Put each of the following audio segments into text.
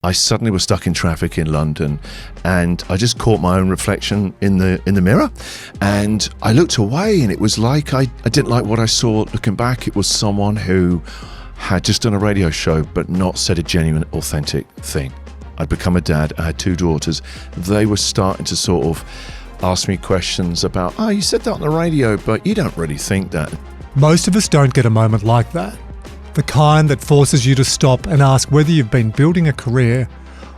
I suddenly was stuck in traffic in London, and I just caught my own reflection in the mirror, and I looked away, and it was like I didn't like what I saw. Looking back, it was someone who had just done a radio show but not said a genuine, authentic thing. I'd become a dad. I had 2 daughters. They were starting to sort of ask me questions about, oh, you said that on the radio, but you don't really think that. Most of us don't get a moment like that. The kind that forces you to stop and ask whether you've been building a career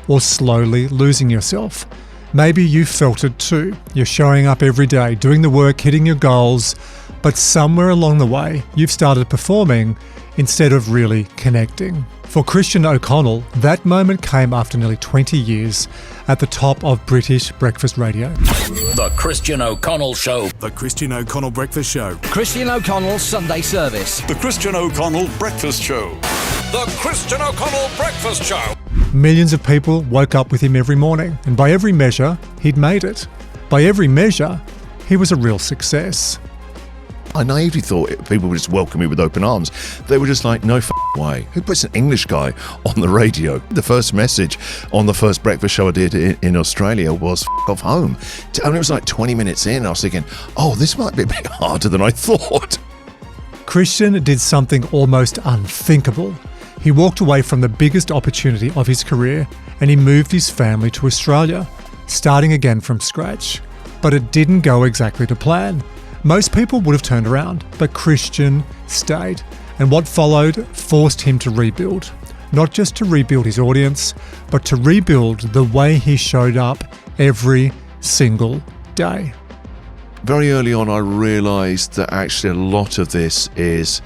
or slowly losing yourself. Maybe you felt it too. You're showing up every day, doing the work, hitting your goals, but somewhere along the way, you've started performing instead of really connecting. For Christian O'Connell, that moment came after nearly 20 years at the top of British breakfast radio. The Christian O'Connell Show. The Christian O'Connell Breakfast Show. Christian O'Connell's Sunday Service. The Christian O'Connell Breakfast Show. The Christian O'Connell Breakfast Show. Millions of people woke up with him every morning, and by every measure, he'd made it. By every measure, he was a real success. I naively thought people would just welcome me with open arms. They were just like, no way. Who puts an English guy on the radio? The first message on the first breakfast show I did in Australia was off home. And it was like 20 minutes in. I was thinking, oh, this might be a bit harder than I thought. Christian did something almost unthinkable. He walked away from the biggest opportunity of his career and he moved his family to Australia, starting again from scratch. But it didn't go exactly to plan. Most people would have turned around, but Christian stayed. And what followed forced him to rebuild. Not just to rebuild his audience, but to rebuild the way he showed up every single day. Very early on, I realised that actually a lot of this is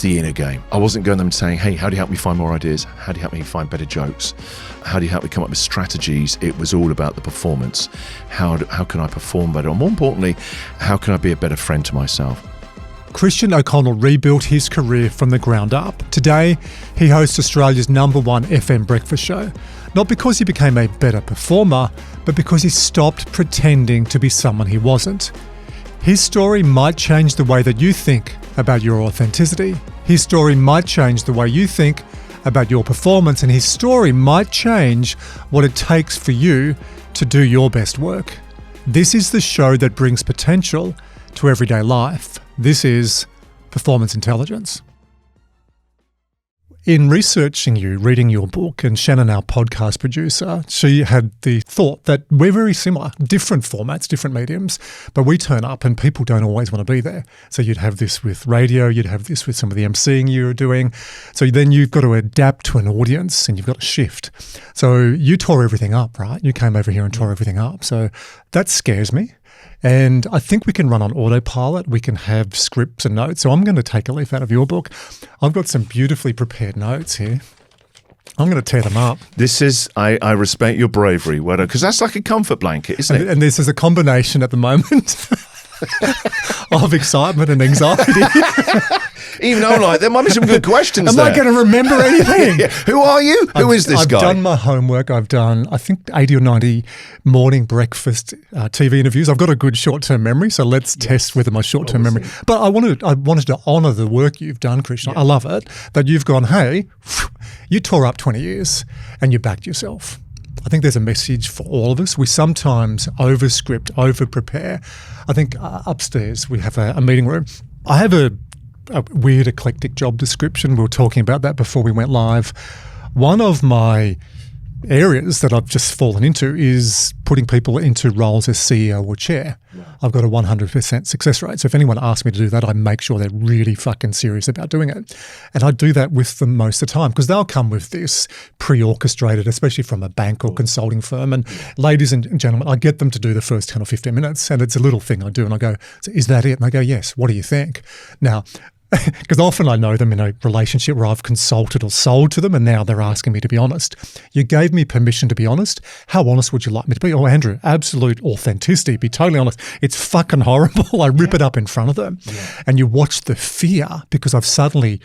the inner game. I wasn't going to them saying, hey, how do you help me find more ideas? How do you help me find better jokes? How do you help me come up with strategies? It was all about the performance. How can I perform better? And more importantly, how can I be a better friend to myself? Christian O'Connell rebuilt his career from the ground up. Today, he hosts Australia's #1 FM breakfast show. Not because he became a better performer, but because he stopped pretending to be someone he wasn't. His story might change the way that you think about your authenticity. His story might change the way you think about your performance, and his story might change what it takes for you to do your best work. This is the show that brings potential to everyday life. This is Performance Intelligence. In researching you, reading your book, and Shannon, our podcast producer, she had the thought that we're very similar, different formats, different mediums, but we turn up and people don't always want to be there. So you'd have this with radio, you'd have this with some of the emceeing you were doing. So then you've got to adapt to an audience and you've got to shift. So you tore everything up, right? You came over here and tore everything up. So that scares me. And I think we can run on autopilot. We can have scripts and notes. So I'm going to take a leaf out of your book. I've got some beautifully prepared notes here. I'm going to tear them up. This is, I respect your bravery, because that's like a comfort blanket, isn't it? And this is a combination at the moment of excitement and anxiety. Even though I'm like, there might be some good questions Am I going to remember anything? Yeah. Who are you? Who is this guy? I've done my homework. I've done, I think, 80 or 90 morning breakfast TV interviews. I've got a good short-term memory, so let's test whether my short-term memory. But I wanted to honour the work you've done, Christian. I love it that you've gone, hey, you tore up 20 years and you backed yourself. I think there's a message for all of us. We sometimes over-script, over-prepare. I think upstairs we have a meeting room. I have a weird eclectic job description. We were talking about that before we went live. One of my areas that I've just fallen into is putting people into roles as CEO or chair. Right. I've got a 100% success rate. So if anyone asks me to do that, I make sure they're really fucking serious about doing it. And I do that with them most of the time because they'll come with this pre-orchestrated, especially from a bank or consulting firm. And ladies and gentlemen, I get them to do the first 10 or 15 minutes and it's a little thing I do. And I go, so is that it? And they go, yes. What do you think? Now, because often I know them in a relationship where I've consulted or sold to them and now they're asking me to be honest. You gave me permission to be honest. How honest would you like me to be? Oh, Andrew, absolute authenticity. Be totally honest. It's fucking horrible. I rip it up in front of them. Yeah. And you watch the fear because I've suddenly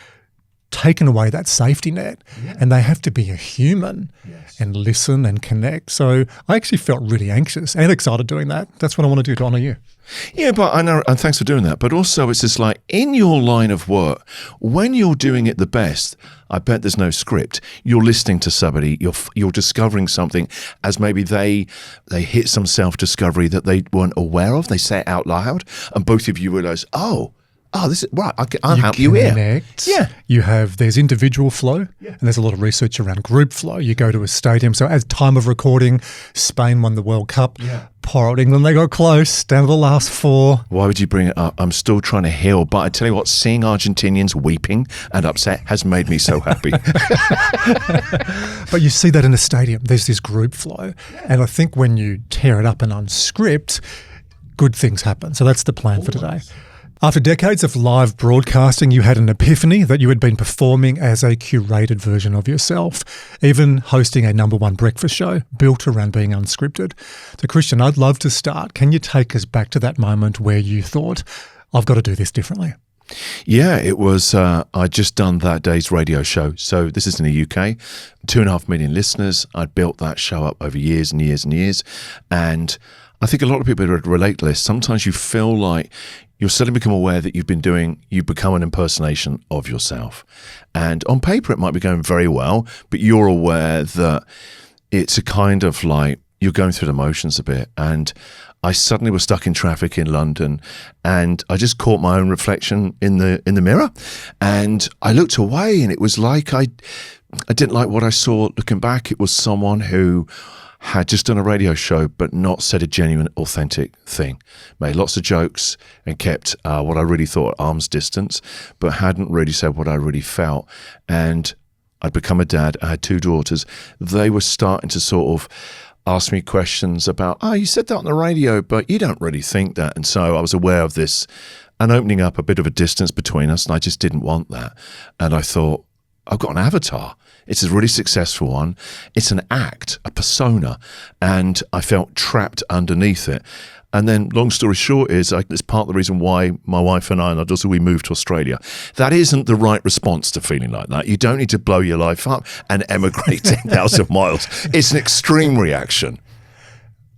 taken away that safety net, and they have to be a human and listen and connect. So I actually felt really anxious and excited doing that. That's what I want to do to honour you. Yeah, but I know, and thanks for doing that. But also, it's just like in your line of work, when you're doing it the best, I bet there's no script. You're listening to somebody, you're discovering something as maybe they hit some self-discovery that they weren't aware of. They say it out loud, and both of you realize, oh, this is right. I'll help you here. Yeah, there's individual flow, and there's a lot of research around group flow. You go to a stadium. So, at time of recording, Spain won the World Cup. Yeah. Poor old England, they got close down to the last 4. Why would you bring it up? I'm still trying to heal, but I tell you what, seeing Argentinians weeping and upset has made me so happy. But you see that in a stadium. There's this group flow, and I think when you tear it up and unscript, good things happen. So that's the plan for today. After decades of live broadcasting, you had an epiphany that you had been performing as a curated version of yourself, even hosting a #1 breakfast show built around being unscripted. So, Christian, I'd love to start. Can you take us back to that moment where you thought, I've got to do this differently? Yeah, it was, I'd just done that day's radio show. So this is in the UK, 2.5 million listeners. I'd built that show up over years and years and years. And I think a lot of people would relate to this. Sometimes you feel like you'll suddenly become aware that you become an impersonation of yourself. And on paper, it might be going very well, but you're aware that it's a kind of like you're going through the motions a bit. And I suddenly was stuck in traffic in London, and I just caught my own reflection in the mirror. And I looked away, and it was like I didn't like what I saw looking back. It was someone who had just done a radio show but not said a genuine, authentic thing. Made lots of jokes and kept what I really thought at arm's distance, but hadn't really said what I really felt. And I'd become a dad. I had 2 daughters. They were starting to sort of ask me questions about, you said that on the radio, but you don't really think that. And so I was aware of this and opening up a bit of a distance between us, and I just didn't want that. And I thought, I've got an avatar. It's a really successful one. It's an act, a persona, and I felt trapped underneath it. And then, long story short, it's part of the reason why my wife and I and our daughter, we moved to Australia. That isn't the right response to feeling like that. You don't need to blow your life up and emigrate 10,000 miles. It's an extreme reaction.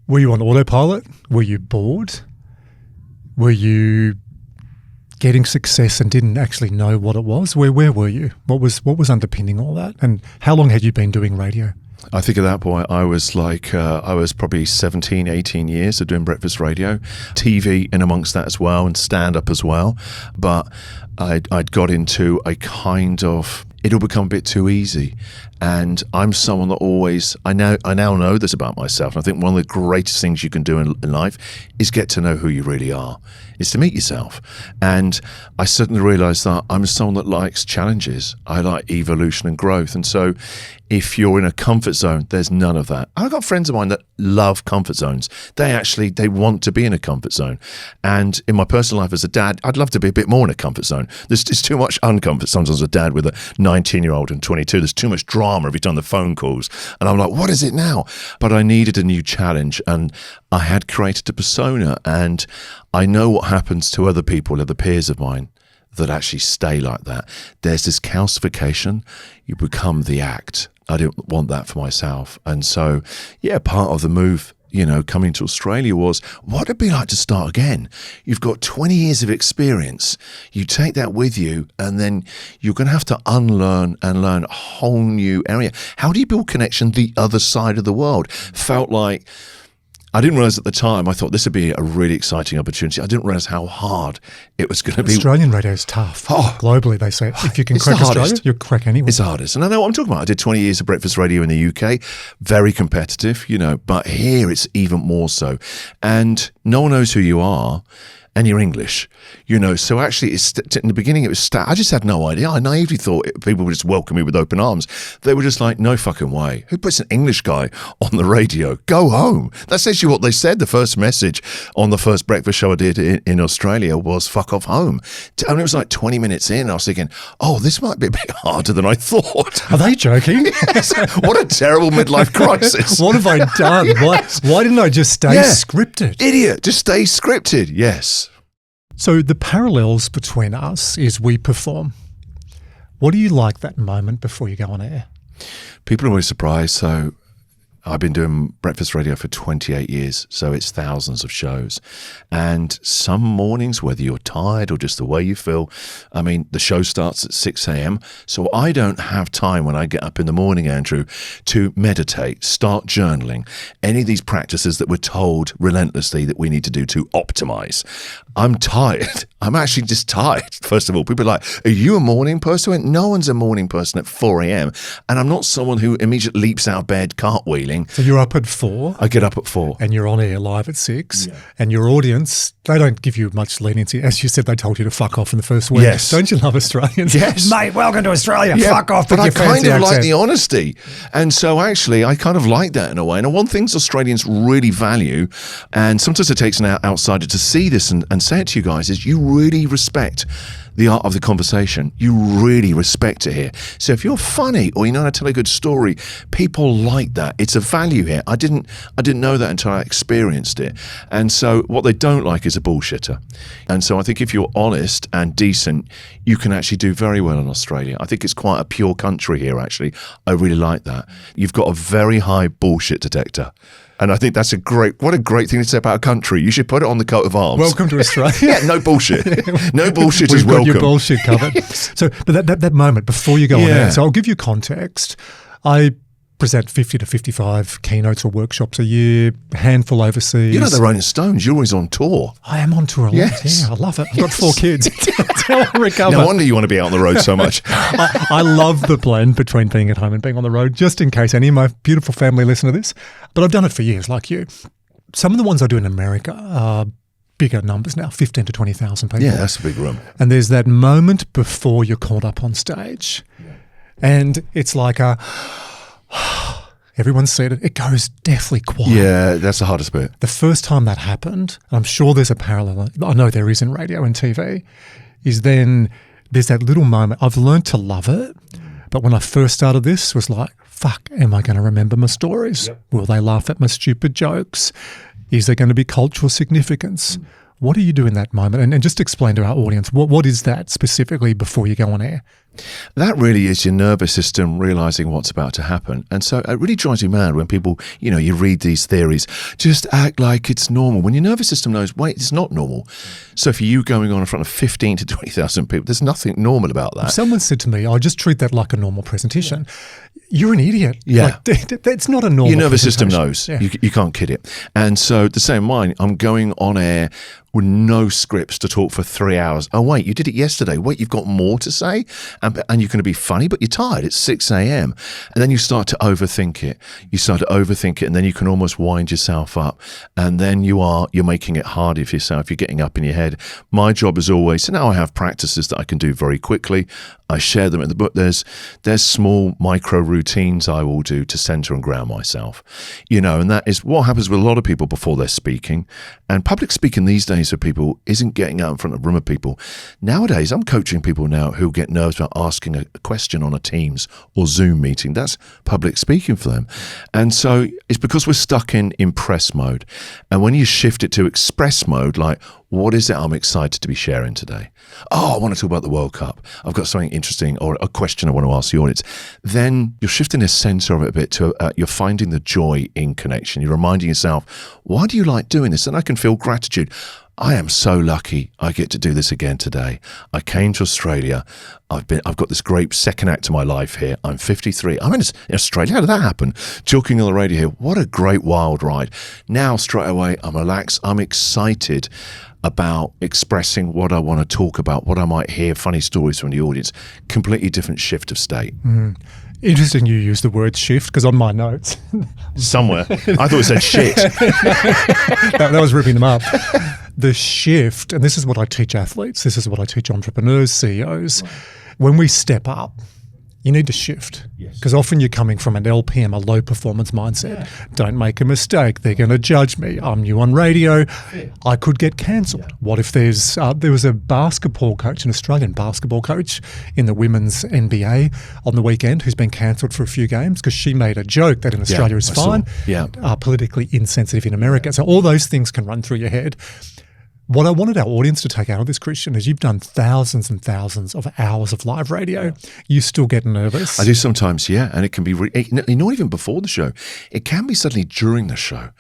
Were you on autopilot? Were you bored? Were you getting success and didn't actually know what it was? Where were you? What was underpinning all that? And how long had you been doing radio? I think at that point I was probably 17, 18 years of doing breakfast radio, TV in amongst that as well, and stand-up as well. But I'd got into a kind of, it'll become a bit too easy. And I'm someone that I now know this about myself. And I think one of the greatest things you can do in life is get to know who you really are, is to meet yourself. And I suddenly realized that I'm someone that likes challenges. I like evolution and growth. And so if you're in a comfort zone, there's none of that. I've got friends of mine that love comfort zones. They want to be in a comfort zone. And in my personal life as a dad, I'd love to be a bit more in a comfort zone. There's too much uncomfort sometimes as a dad with a 19-year-old and 22. There's too much drama every time the phone calls. And I'm like, what is it now? But I needed a new challenge, and I had created a persona, and I know what happens to other people, other peers of mine, that actually stay like that. There's this calcification. You become the act. I didn't want that for myself. And so, part of the move, coming to Australia was, what it'd be like to start again. You've got 20 years of experience. You take that with you, and then you're going to have to unlearn and learn a whole new area. How do you build connection the other side of the world? Felt like, I didn't realize at the time, I thought this would be a really exciting opportunity. I didn't realize how hard it was going to be. Australian radio is tough. Globally, they say if you can crack Australia, you'll crack anywhere. It's the hardest. And I know what I'm talking about. I did 20 years of breakfast radio in the UK. Very competitive, but here it's even more so. And no one knows who you are. And you're English, so actually in the beginning it was, I just had no idea. I naively thought people would just welcome me with open arms. They were just like, no fucking way. Who puts an English guy on the radio? Go home. That's actually what they said. The first message on the first breakfast show I did in Australia was fuck off home. And it was like 20 minutes in, I was thinking, this might be a bit harder than I thought. Are they joking? Yes. What a terrible midlife crisis. What have I done? Why didn't I just stay scripted? Idiot. Just stay scripted. Yes. So the parallels between us is we perform. What do you like that moment before you go on air? People are always surprised. So I've been doing breakfast radio for 28 years, so it's thousands of shows. And some mornings, whether you're tired or just the way you feel, I mean, the show starts at 6 a.m., so I don't have time when I get up in the morning, Andrew, to meditate, start journaling, any of these practices that we're told relentlessly that we need to do to optimize. I'm tired. I'm actually just tired, first of all. People are like, are you a morning person? I went, no one's a morning person at 4 a.m. And I'm not someone who immediately leaps out of bed cartwheeling. So you're up at 4? I get up at 4. And you're on air live at 6. And your audience, they don't give you much leniency. As you said, they told you to fuck off in the first week. Yes. Don't you love Australians? Yes. Mate, welcome to Australia. Fuck off with but your I kind fancy of accent. like the honesty. And so actually, I kind of like that in a way. And one thing Australians really value, and sometimes it takes an outsider to see this and say it to you guys, is you really respect the art of the conversation. You really respect it here. So if you're funny or you know how to tell a good story, people like that. It's a value here. I didn't know that until I experienced it. And so what they don't like is a bullshitter. And so I think if you're honest and decent, you can actually do very well in Australia. I think it's quite a pure country here, actually. I really like that. You've got a very high bullshit detector. And I think that's what a great thing to say about a country. You should put it on the coat of arms. Welcome to Australia. Yeah, no bullshit. No bullshit is We've got welcome. your bullshit covered. So, but that moment before you go on air, so I'll give you context. I present 50 to 55 keynotes or workshops a year, handful overseas. You know the Rolling Stones, you're always on tour. I am on tour a lot. Yes. Yeah, I love it. I've got 4 kids. That's how I recover. No wonder you want to be out on the road so much. I love the blend between being at home and being on the road, just in case any of my beautiful family listen to this. But I've done it for years, like you. Some of the ones I do in America are bigger numbers now, 15 to 20,000 people. Yeah, that's a big room. And there's that moment before you're called up on stage. Yeah. And it's like everyone's seated. It goes deathly quiet. Yeah, that's the hardest bit. The first time that happened, and I'm sure there's a parallel, I know there is in radio and TV, is then there's that little moment. I've learned to love it, but when I first started this, it was like, fuck, am I going to remember my stories? Yep. Will they laugh at my stupid jokes? Is there going to be cultural significance? What do you do in that moment? And just explain to our audience, what is that specifically before you go on air? That really is your nervous system realizing what's about to happen. And so it really drives you mad when people, you read these theories, just act like it's normal. When your nervous system knows, wait, it's not normal. So for you going on in front of 15 to 20,000 people, there's nothing normal about that. If someone said to me, I just treat that like a normal presentation. You're an idiot. Yeah. Like, that's not a normal Your nervous system presentation. knows. Yeah. You can't kid it. And so the same mine, I'm going on air with no scripts to talk for 3 hours. Oh, wait, you did it yesterday. Wait, you've got more to say? And you're going to be funny, but you're tired. It's 6 a.m. And then you start to overthink it. And then you can almost wind yourself up. And then you're making it harder for yourself. You're getting up in your head. My job is always, so now I have practices that I can do very quickly. I share them in the book. There's small micro routines I will do to center and ground myself, and that is what happens with a lot of people before they're speaking. And public speaking these days for people isn't getting out in front of a room of people. Nowadays, I'm coaching people now who get nervous about asking a question on a Teams or Zoom meeting. That's public speaking for them. And so it's because we're stuck in impress mode. And when you shift it to express mode, like, what is it I'm excited to be sharing today? Oh, I want to talk about the World Cup. I've got something interesting or a question I want to ask the audience. Then you're shifting the center of it a bit to you're finding the joy in connection. You're reminding yourself, why do you like doing this? And I can feel gratitude. I am so lucky I get to do this again today. I came to Australia. I've got this great second act to my life here. I'm 53. I'm in Australia. How did that happen? Talking on the radio here. What a great wild ride. Now, straight away, I'm relaxed. I'm excited about expressing what I want to talk about, what I might hear, funny stories from the audience. Completely different shift of state. Interesting you use the word shift, because on my notes... Somewhere. I thought it said shit. that was ripping them up. The shift, and this is what I teach athletes, this is what I teach entrepreneurs, CEOs. Right. When we step up, you need to shift, because often you're coming from an LPM, a low performance mindset. Yeah. Don't make a mistake. They're going to judge me. I'm new on radio. Yeah. I could get cancelled. Yeah. What if there was a basketball coach, an Australian basketball coach in the women's NBA on the weekend who's been cancelled for a few games because she made a joke that in Australia is fine, politically insensitive in America. So all those things can run through your head. What I wanted our audience to take out of this, Christian, is you've done thousands and thousands of hours of live radio. You still get nervous. I do sometimes, yeah, and it can be not even before the show. It can be suddenly during the show.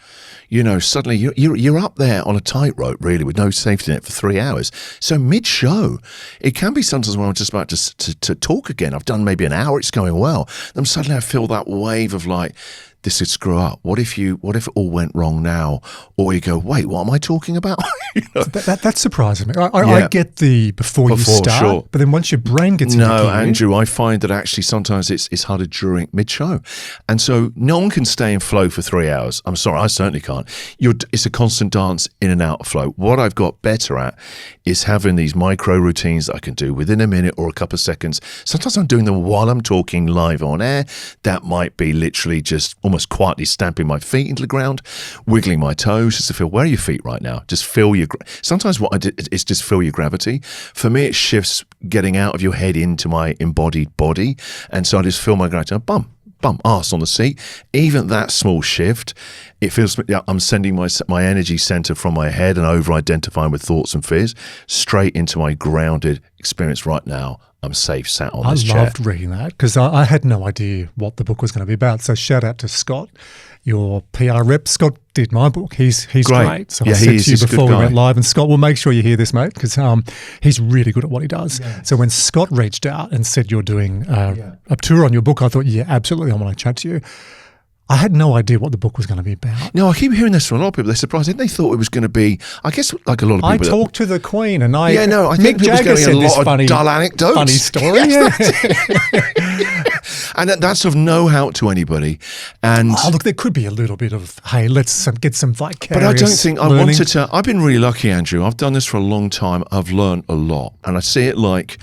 You know, suddenly you're up there on a tightrope, really, with no safety net for 3 hours. So mid-show, it can be sometimes when I'm just about to talk again. I've done maybe an hour, it's going well. Then suddenly I feel that wave of like, this could screw up. What if it all went wrong now? Or you go, wait, what am I talking about? You know? That surprises me. I get the before you start, sure. But then once your brain gets into gear, Andrew, I find that actually sometimes it's harder during mid-show. And so no one can stay in flow for 3 hours. I'm sorry, I certainly can't. It's a constant dance in and out of flow. What I've got better at is having these micro routines that I can do within a minute or a couple of seconds. Sometimes I'm doing them while I'm talking live on air. That might be literally just almost quietly stamping my feet into the ground, wiggling my toes just to feel, where are your feet right now? Just feel sometimes what I do is just feel your gravity. For me, it shifts getting out of your head into my embodied body. And so I just feel my gravity. Bum, arse on the seat. Even that small shift, it feels I'm sending my energy center from my head and over-identifying with thoughts and fears straight into my grounded experience right now. I'm safe sat on this chair. I loved reading that because I had no idea what the book was going to be about. So shout out to Scott, your PR rep. Scott did my book. He's great. So I said to you before we went live, and Scott, we'll make sure you hear this, mate, because he's really good at what he does. Yes. So when Scott reached out and said you're doing a tour on your book, I thought, yeah, absolutely, I want to chat to you. I had no idea what the book was going to be about. No, I keep hearing this from a lot of people. They're surprised. They thought it was going to be, I guess, like a lot of people. I talked to the Queen, and I think people getting a lot of dull anecdotes. Funny story. And that's of no help to anybody. And look, there could be a little bit of, hey, let's get some vicarious. But I don't think learning. I wanted to. I've been really lucky, Andrew. I've done this for a long time. I've learned a lot, and I see it like,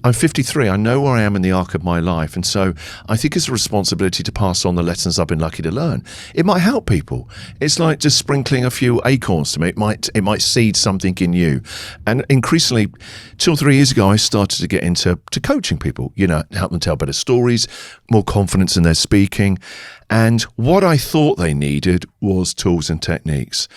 I'm 53. I know where I am in the arc of my life. And so I think it's a responsibility to pass on the lessons I've been lucky to learn. It might help people. It's like just sprinkling a few acorns to me. It might seed something in you. And increasingly, 2 or 3 years ago, I started to get into coaching people, help them tell better stories, more confidence in their speaking. And what I thought they needed was tools and techniques.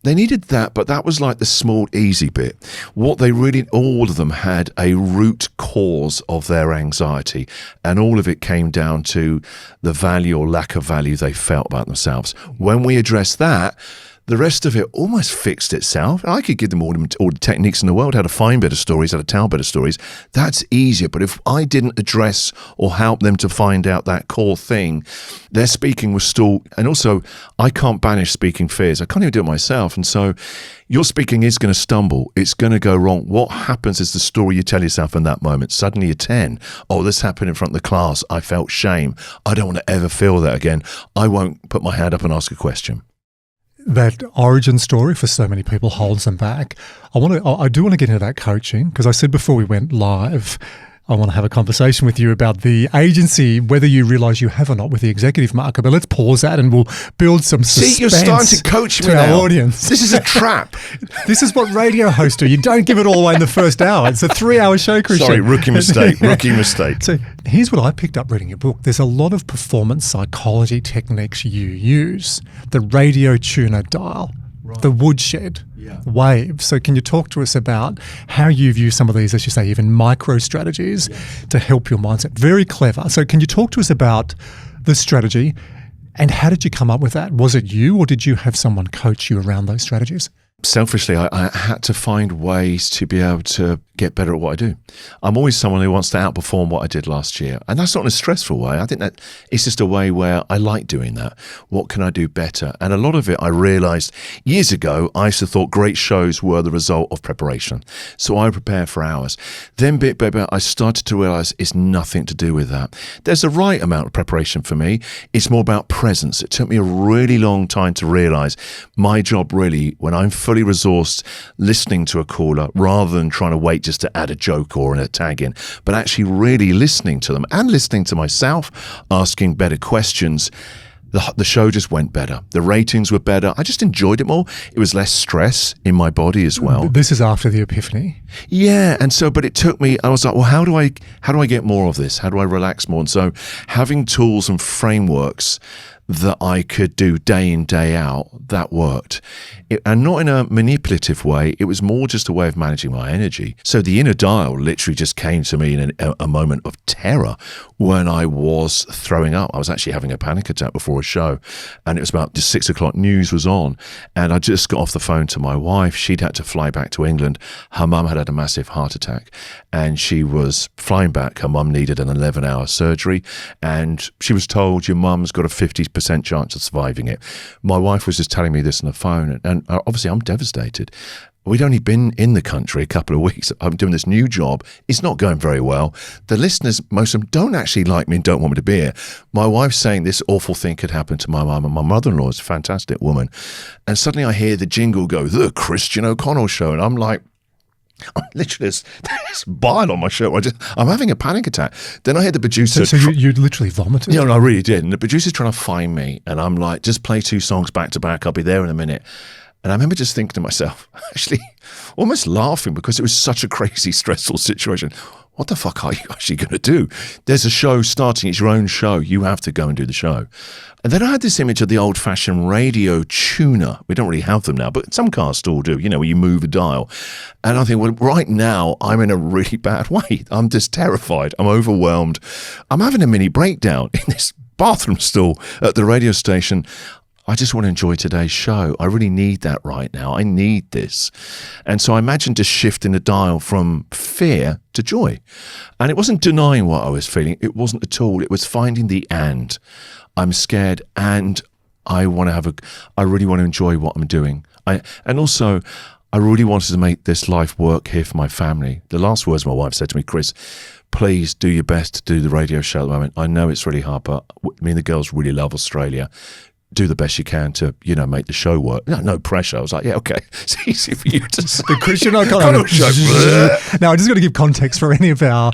They needed that, but that was like the small, easy bit. What they really, all of them had a root cause of their anxiety, and all of it came down to the value or lack of value they felt about themselves. When we addressed that, the rest of it almost fixed itself. I could give them all the techniques in the world, how to find better stories, how to tell better stories. That's easier. But if I didn't address or help them to find out that core thing, their speaking was still, and also I can't banish speaking fears. I can't even do it myself. And so your speaking is going to stumble. It's going to go wrong. What happens is the story you tell yourself in that moment. Suddenly you're 10. Oh, this happened in front of the class. I felt shame. I don't want to ever feel that again. I won't put my hand up and ask a question. That origin story for so many people holds them back. I do want to get into that coaching because I said before we went live, I want to have a conversation with you about the agency, whether you realise you have or not with the executive market. But let's pause that and we'll build some suspense. See, you're starting to coach me to now. Our audience. This is a trap. This is what radio hosts do. You don't give it all away in the first hour. It's a 3-hour show, Christian. Sorry, rookie mistake. So here's what I picked up reading your book. There's a lot of performance psychology techniques you use. The radio tuner dial, the woodshed, wave. So can you talk to us about how you've used some of these, as you say, even micro strategies to help your mindset? Very clever. So can you talk to us about the strategy and how did you come up with that? Was it you or did you have someone coach you around those strategies? Selfishly, I had to find ways to be able to get better at what I do. I'm always someone who wants to outperform what I did last year. And that's not in a stressful way. I think that it's just a way where I like doing that. What can I do better? And a lot of it I realized years ago, I used to thought great shows were the result of preparation. So I prepare for hours. Then bit by bit, I started to realize it's nothing to do with that. There's a right amount of preparation for me. It's more about presence. It took me a really long time to realize my job really, when I'm fully resourced, listening to a caller rather than trying to wait just to add a joke or a tag in, but actually really listening to them and listening to myself, asking better questions. The show just went better. The ratings were better. I just enjoyed it more. It was less stress in my body as well. This is after the epiphany. Yeah, and so, but it took me, I was like, well, how do I get more of this? How do I relax more? And so having tools and frameworks that I could do day in, day out, that worked. And not in a manipulative way. It was more just a way of managing my energy. So the inner dial literally just came to me in a moment of terror when I was throwing up. I was actually having a panic attack before a show, and it was about the 6 o'clock news was on, and I just got off the phone to my wife. She'd had to fly back to England. Her mum had a massive heart attack, and she was flying back. Her mum needed an 11-hour surgery, and she was told, your mum's got a 50% chance of surviving it. My wife was just telling me this on the phone, and obviously I'm devastated. We'd only been in the country a couple of weeks. I'm doing this new job. It's not going very well. The listeners, most of them, don't actually like me and don't want me to be here. My wife's saying this awful thing could happen to my mum, and my mother-in-law is a fantastic woman. And suddenly I hear the jingle go, The Christian O'Connell Show. And I'm like, I'm literally, there's bile on my shirt. I'm having a panic attack. Then I hear the producer. So you literally vomited? Yeah, no, I really did. And the producer's trying to find me. And I'm like, just play 2 songs back to back. I'll be there in a minute. And I remember just thinking to myself, actually, almost laughing, because it was such a crazy, stressful situation. What the fuck are you actually going to do? There's a show starting. It's your own show. You have to go and do the show. And then I had this image of the old-fashioned radio tuner. We don't really have them now, but some cars still do, where you move a dial. And I think, well, right now, I'm in a really bad way. I'm just terrified. I'm overwhelmed. I'm having a mini breakdown in this bathroom stall at the radio station. I just want to enjoy today's show. I really need that right now. I need this. And so I imagined just shifting the dial from fear to joy. And it wasn't denying what I was feeling. It wasn't at all. It was finding the and. I'm scared, and I really want to enjoy what I'm doing. And also, I really wanted to make this life work here for my family. The last words my wife said to me, Chris, please do your best to do the radio show at the moment. I know it's really hard, but me and the girls really love Australia. Do the best you can to, make the show work. No pressure. I was like, yeah, okay. It's easy for you to say. The Christian O'Connell show. Now, I just got to give context for any of our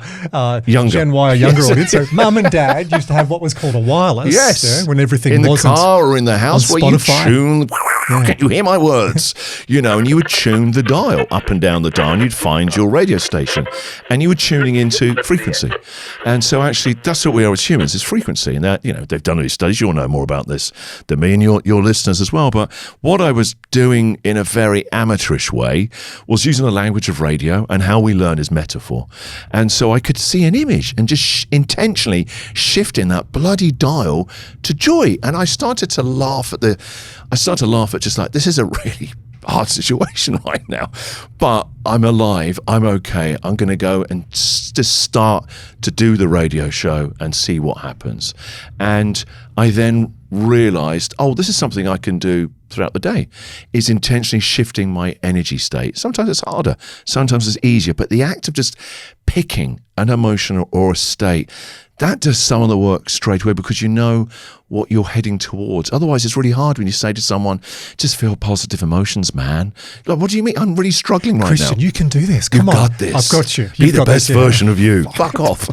Gen Y or younger audience. So, Mum and Dad used to have what was called a wireless. Yes. When everything in wasn't the car or in the house where you tune. Can you hear my words? And you would tune the dial up and down the dial, and you'd find your radio station, and you were tuning into frequency. And so actually, that's what we are as humans, is frequency. And that, they've done these studies. You'll know more about this than me and your listeners as well. But what I was doing in a very amateurish way was using the language of radio, and how we learn is metaphor. And so I could see an image and just intentionally shifting that bloody dial to joy. And I started to laugh at just like, this is a really hard situation right now, but I'm alive, I'm okay, I'm going to go and just start to do the radio show and see what happens. And I then realized, this is something I can do throughout the day, is intentionally shifting my energy state. Sometimes it's harder, sometimes it's easier, but the act of just picking an emotion or a state, that does some of the work straight away, because you know what you're heading towards. Otherwise, it's really hard when you say to someone, just feel positive emotions, man. Like, what do you mean? I'm really struggling right Christian, now. you can do this. Come You've on. got this. I've got you. Be the best version of you. Fuck off.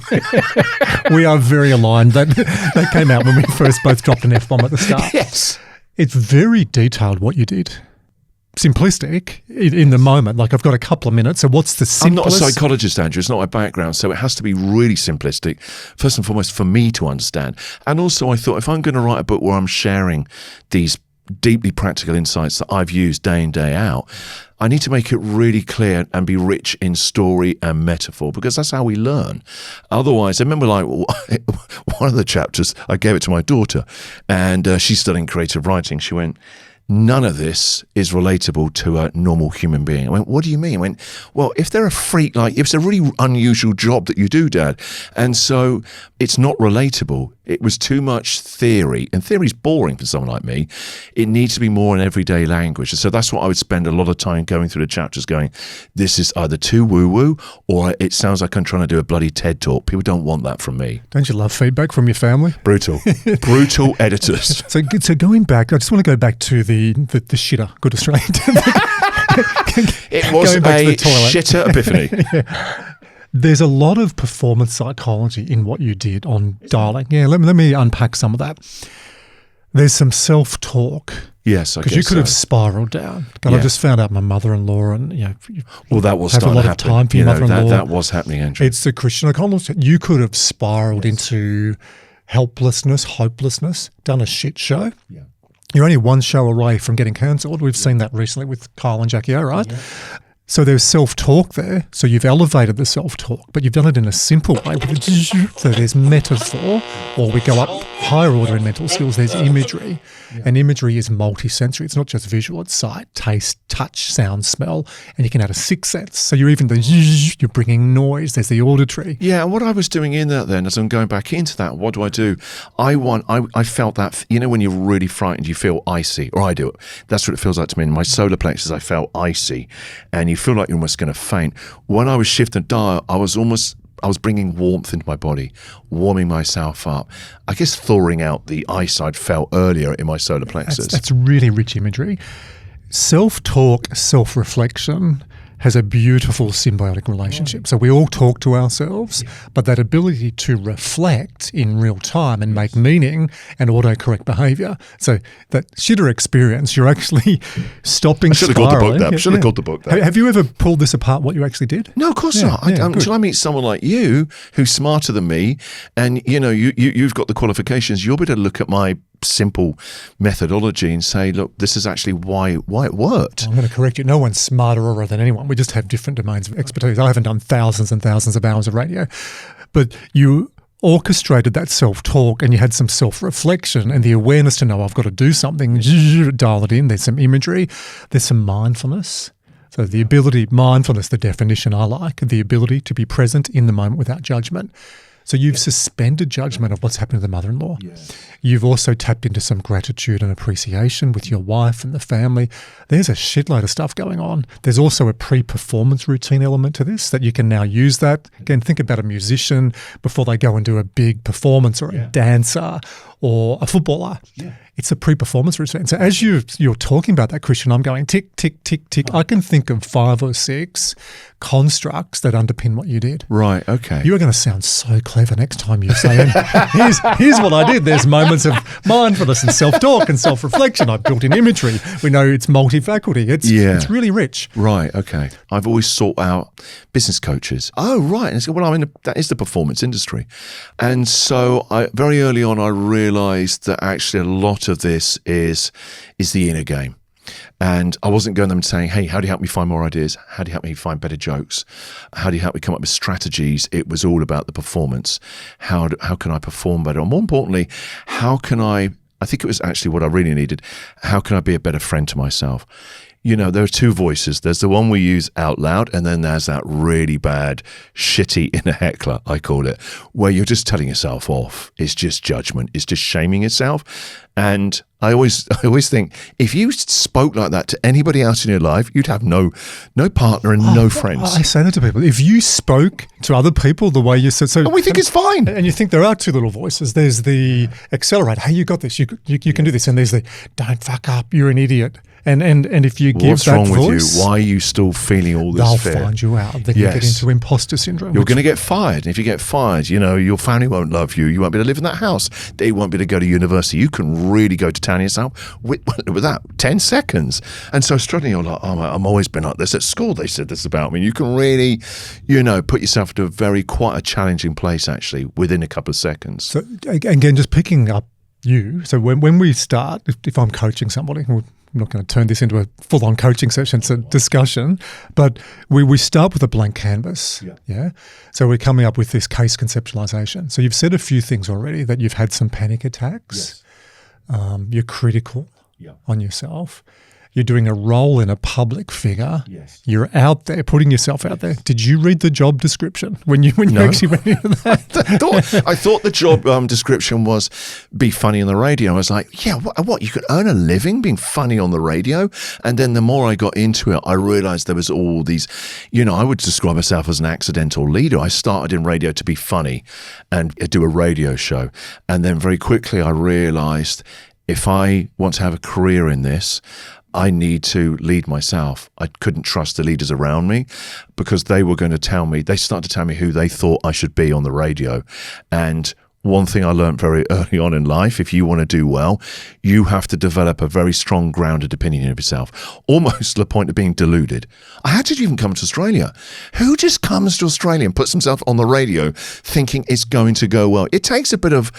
We are very aligned. That came out when we first both dropped an F-bomb at the start. Yes. It's very detailed what you did. Simplistic in the moment. Like, I've got a couple of minutes. So what's the simplest? I'm not a psychologist, Andrew. It's not my background. So it has to be really simplistic, first and foremost, for me to understand. And also, I thought, if I'm going to write a book where I'm sharing these deeply practical insights that I've used day in, day out, I need to make it really clear and be rich in story and metaphor, because that's how we learn. Otherwise, I remember one of the chapters, I gave it to my daughter, and she's studying creative writing. She went, none of this is relatable to a normal human being. I went, what do you mean? I went, well, if they're a freak, like, if it's a really unusual job that you do, Dad, and so it's not relatable. It was too much theory, and theory's boring for someone like me. It needs to be more in everyday language. And so that's what I would spend a lot of time going through the chapters going, this is either too woo-woo, or it sounds like I'm trying to do a bloody TED talk. People don't want that from me. Don't you love feedback from your family? Brutal. Brutal editors. So going back, I just want to go back to the shitter, good Australian. It was a shitter epiphany. Yeah. There's a lot of performance psychology in what you did on dialing. Yeah, let me unpack some of that. There's some self-talk. Yes, I guess because you could have spiraled down. God, Yeah. I just found out my mother-in-law, and well, that was have a starting lot to of happen. time for your mother-in-law. That was happening, Andrew. It's the Christian O'Connell. You could have spiraled into helplessness, hopelessness, done a shit show. Yeah. You're only one show away from getting cancelled. We've seen that recently with Kyle and Jackie O, right? Yeah. So there's self-talk there. So you've elevated the self-talk, but you've done it in a simple way. So there's metaphor, or we go up higher order in mental skills, there's imagery. Yeah. And imagery is multisensory. It's not just visual, it's sight, taste, touch, sound, smell, and you can add a sixth sense. So you're you're bringing noise, there's the auditory. Yeah, and what I was doing in that then, as I'm going back into that, what do? I felt that, when you're really frightened, you feel icy, or I do it. That's what it feels like to me. In my solar plexus, I felt icy, and you feel like you're almost going to faint. When I was shifting the dial, I was bringing warmth into my body, warming myself up. I guess thawing out the ice I'd felt earlier in my solar plexus. That's really rich imagery. Self-talk, self-reflection has a beautiful symbiotic relationship. So we all talk to ourselves, but that ability to reflect in real time and make meaning and autocorrect behaviour. So that shitter experience, you're actually stopping spiraling. I should have called the book that. Have you ever pulled this apart, what you actually did? No, of course not. Until I meet someone like you who's smarter than me, and you've got the qualifications, you'll be able to look at my simple methodology and say, look, this is actually why it worked. I'm going to correct you. No one's smarter than anyone. We just have different domains of expertise. I haven't done thousands and thousands of hours of radio, but you orchestrated that self-talk and you had some self-reflection and the awareness to know I've got to do something, dial it in. There's some imagery. There's some mindfulness. So the ability, mindfulness, the definition I like, the ability to be present in the moment without judgment. So you've suspended judgment of what's happened to the mother-in-law. Yeah. You've also tapped into some gratitude and appreciation with your wife and the family. There's a shitload of stuff going on. There's also a pre-performance routine element to this that you can now use that. Again, think about a musician before they go and do a big performance, or a dancer or a footballer. Yeah. It's a pre-performance routine. So as you're talking about that, Christian, I'm going tick, tick, tick, tick. I can think of 5 or 6 constructs that underpin what you did. Right, okay. You are going to sound so clever next time you say, here's what I did. There's moments of mindfulness and self-talk and self-reflection. I've built in imagery. We know it's multi-faculty. It's really rich. Right, okay. I've always sought out business coaches. Oh, right. And so, that is the performance industry. And so very early on, I realized that actually a lot of this is the inner game. And I wasn't going to them saying, hey, how do you help me find more ideas? How do you help me find better jokes? How do you help me come up with strategies? It was all about the performance. How can I perform better? And more importantly, how can I think it was actually what I really needed. How can I be a better friend to myself? There are 2 voices. There's the one we use out loud, and then there's that really bad, shitty inner heckler, I call it, where you're just telling yourself off. It's just judgment. It's just shaming yourself. And I always think if you spoke like that to anybody else in your life, you'd have no partner and no friends. I say that to people. If you spoke to other people the way you said, and we think it's fine. And you think there are 2 little voices. There's the accelerate. Hey, you got this. You can do this. And there's the don't fuck up. You're an idiot. And if you give what's that wrong voice, with you? Why are you still feeling all this they'll fear? They'll find you out. They can get into imposter syndrome. You're going to get fired. And if you get fired, your family won't love you. You won't be able to live in that house. They won't be able to go to university. You can really go to town yourself with that 10 seconds. And so struggling, you're like, oh, I've always been like this. At school, they said this about me. You can really, put yourself into quite a challenging place, actually, within a couple of seconds. So again, just picking up you. So when we start, if I'm coaching somebody, I'm not going to turn this into a full-on coaching session, it's a discussion, but we start with a blank canvas, yeah? So we're coming up with this case conceptualization. So you've said a few things already, that you've had some panic attacks, you're critical on yourself, you're doing a role in a public figure, you're out there, putting yourself out there. Did you read the job description when you actually went into that? I thought the job description was be funny on the radio. I was like, yeah, what? You could earn a living being funny on the radio? And then the more I got into it, I realized there was all these, I would describe myself as an accidental leader. I started in radio to be funny and do a radio show. And then very quickly I realized if I want to have a career in this, I need to lead myself. I couldn't trust the leaders around me because they started to tell me who they thought I should be on the radio. And one thing I learned very early on in life, if you want to do well, you have to develop a very strong, grounded opinion of yourself, almost to the point of being deluded. How did you even come to Australia? Who just comes to Australia and puts himself on the radio thinking it's going to go well? It takes a bit of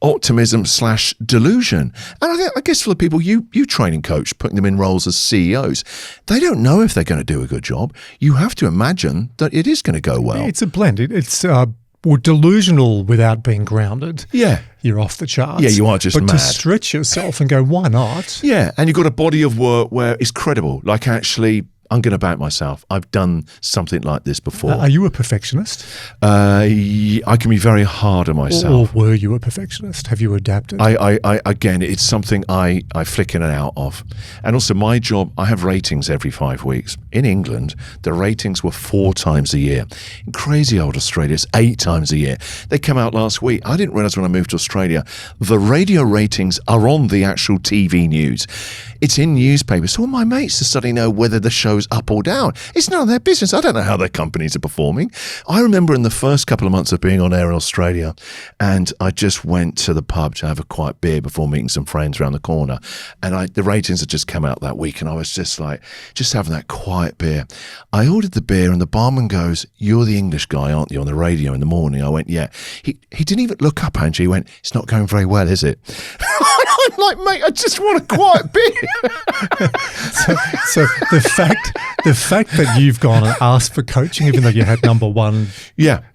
optimism / delusion. And I guess for the people you train and coach, putting them in roles as CEOs, they don't know if they're going to do a good job. You have to imagine that it is going to go well. It's a blend. It's delusional without being grounded. Yeah. You're off the charts. Yeah, you are just mad. But to stretch yourself and go, why not? Yeah, and you've got a body of work where it's credible. Like, actually, I'm going to back myself. I've done something like this before. Are you a perfectionist? I can be very hard on myself. Or were you a perfectionist? Have you adapted? I again, it's something I flick in and out of. And also my job, I have ratings every 5 weeks. In England, the ratings were 4 times a year. In crazy old Australia, it's 8 times a year. They came out last week. I didn't realise when I moved to Australia, the radio ratings are on the actual TV news. It's in newspapers. So all my mates to suddenly know whether the show's up or down. It's none of their business. I don't know how their companies are performing. I remember in the first couple of months of being on air in Australia, and I just went to the pub to have a quiet beer before meeting some friends around the corner. And the ratings had just come out that week, and I was just having that quiet beer. I ordered the beer, and the barman goes, "You're the English guy, aren't you, on the radio in the morning?" I went, "Yeah." He didn't even look up, Andrew. He went, "It's not going very well, is it?" I'm like, "Mate, I just want a quiet beer." so the fact that you've gone and asked for coaching, even though you had number one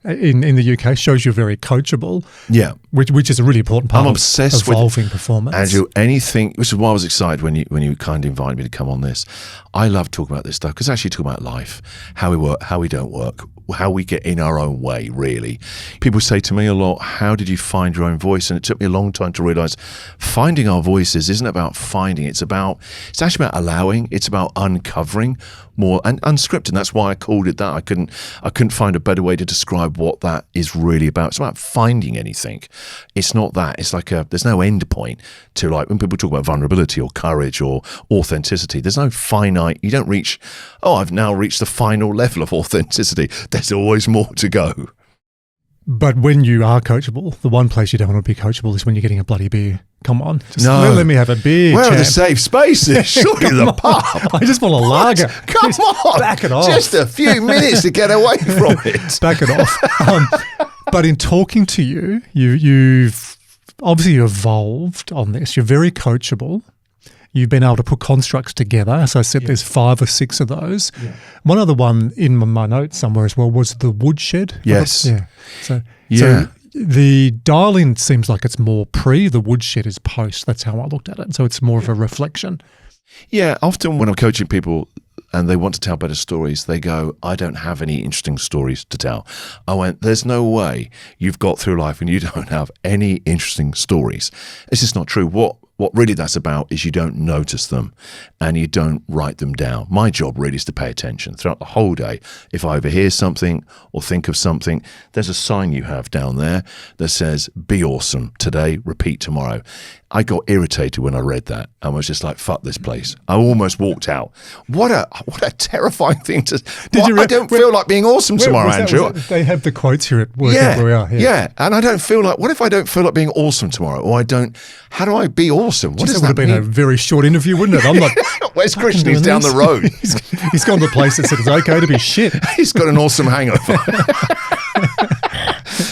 in the UK, shows you're very coachable. Yeah. Which is a really important part I'm obsessed of evolving performance. Andrew, anything, which is why I was excited when you kind of invited me to come on this. I love talking about this stuff because actually talking about life, how we work, how we don't work, how we get in our own way, really. People say to me a lot, how did you find your own voice? And it took me a long time to realize finding our voices isn't about finding, it's actually about allowing, it's about uncovering more and unscripted. And that's why I called it that. I couldn't find a better way to describe what that is really about. It's about finding anything. It's not that. It's like there's no end point to, like, when people talk about vulnerability or courage or authenticity, there's no finite, you don't reach, I've now reached the final level of authenticity. There's always more to go. But when you are coachable, the one place you don't want to be coachable is when you're getting a bloody beer. Come on. Let me have a beer. Where are the safe spaces? Surely the pub. I just want a lager. Come on. Back it off. Just a few minutes to get away from it. Back it off. But in talking to you, you've obviously evolved on this. You're very coachable. You've been able to put constructs together. As I said, there's 5 or 6 of those. Yeah. One other one in my notes somewhere as well was the woodshed. Yes. So the dial-in seems like it's more pre, the woodshed is post. That's how I looked at it. So it's more of a reflection. Yeah, often when I'm coaching people and they want to tell better stories, they go, "I don't have any interesting stories to tell." I went, "There's no way you've got through life and you don't have any interesting stories." It's just not true. What really that's about is you don't notice them and you don't write them down. My job really is to pay attention throughout the whole day. If I overhear something or think of something, there's a sign you have down there that says, "Be awesome today, repeat tomorrow." I got irritated when I read that. I was just like, "Fuck this place." I almost walked out. What a terrifying thing to... I don't feel like being awesome tomorrow, Andrew. They have the quotes here at work where we are. Yeah, and I don't feel like... What if I don't feel like being awesome tomorrow? Or I don't... How do I be awesome? What does that would have been a very short interview, wouldn't it? I'm not... Where's Christian? He's down the road. He's gone to the place that said it's okay to be shit. He's got an awesome hangover.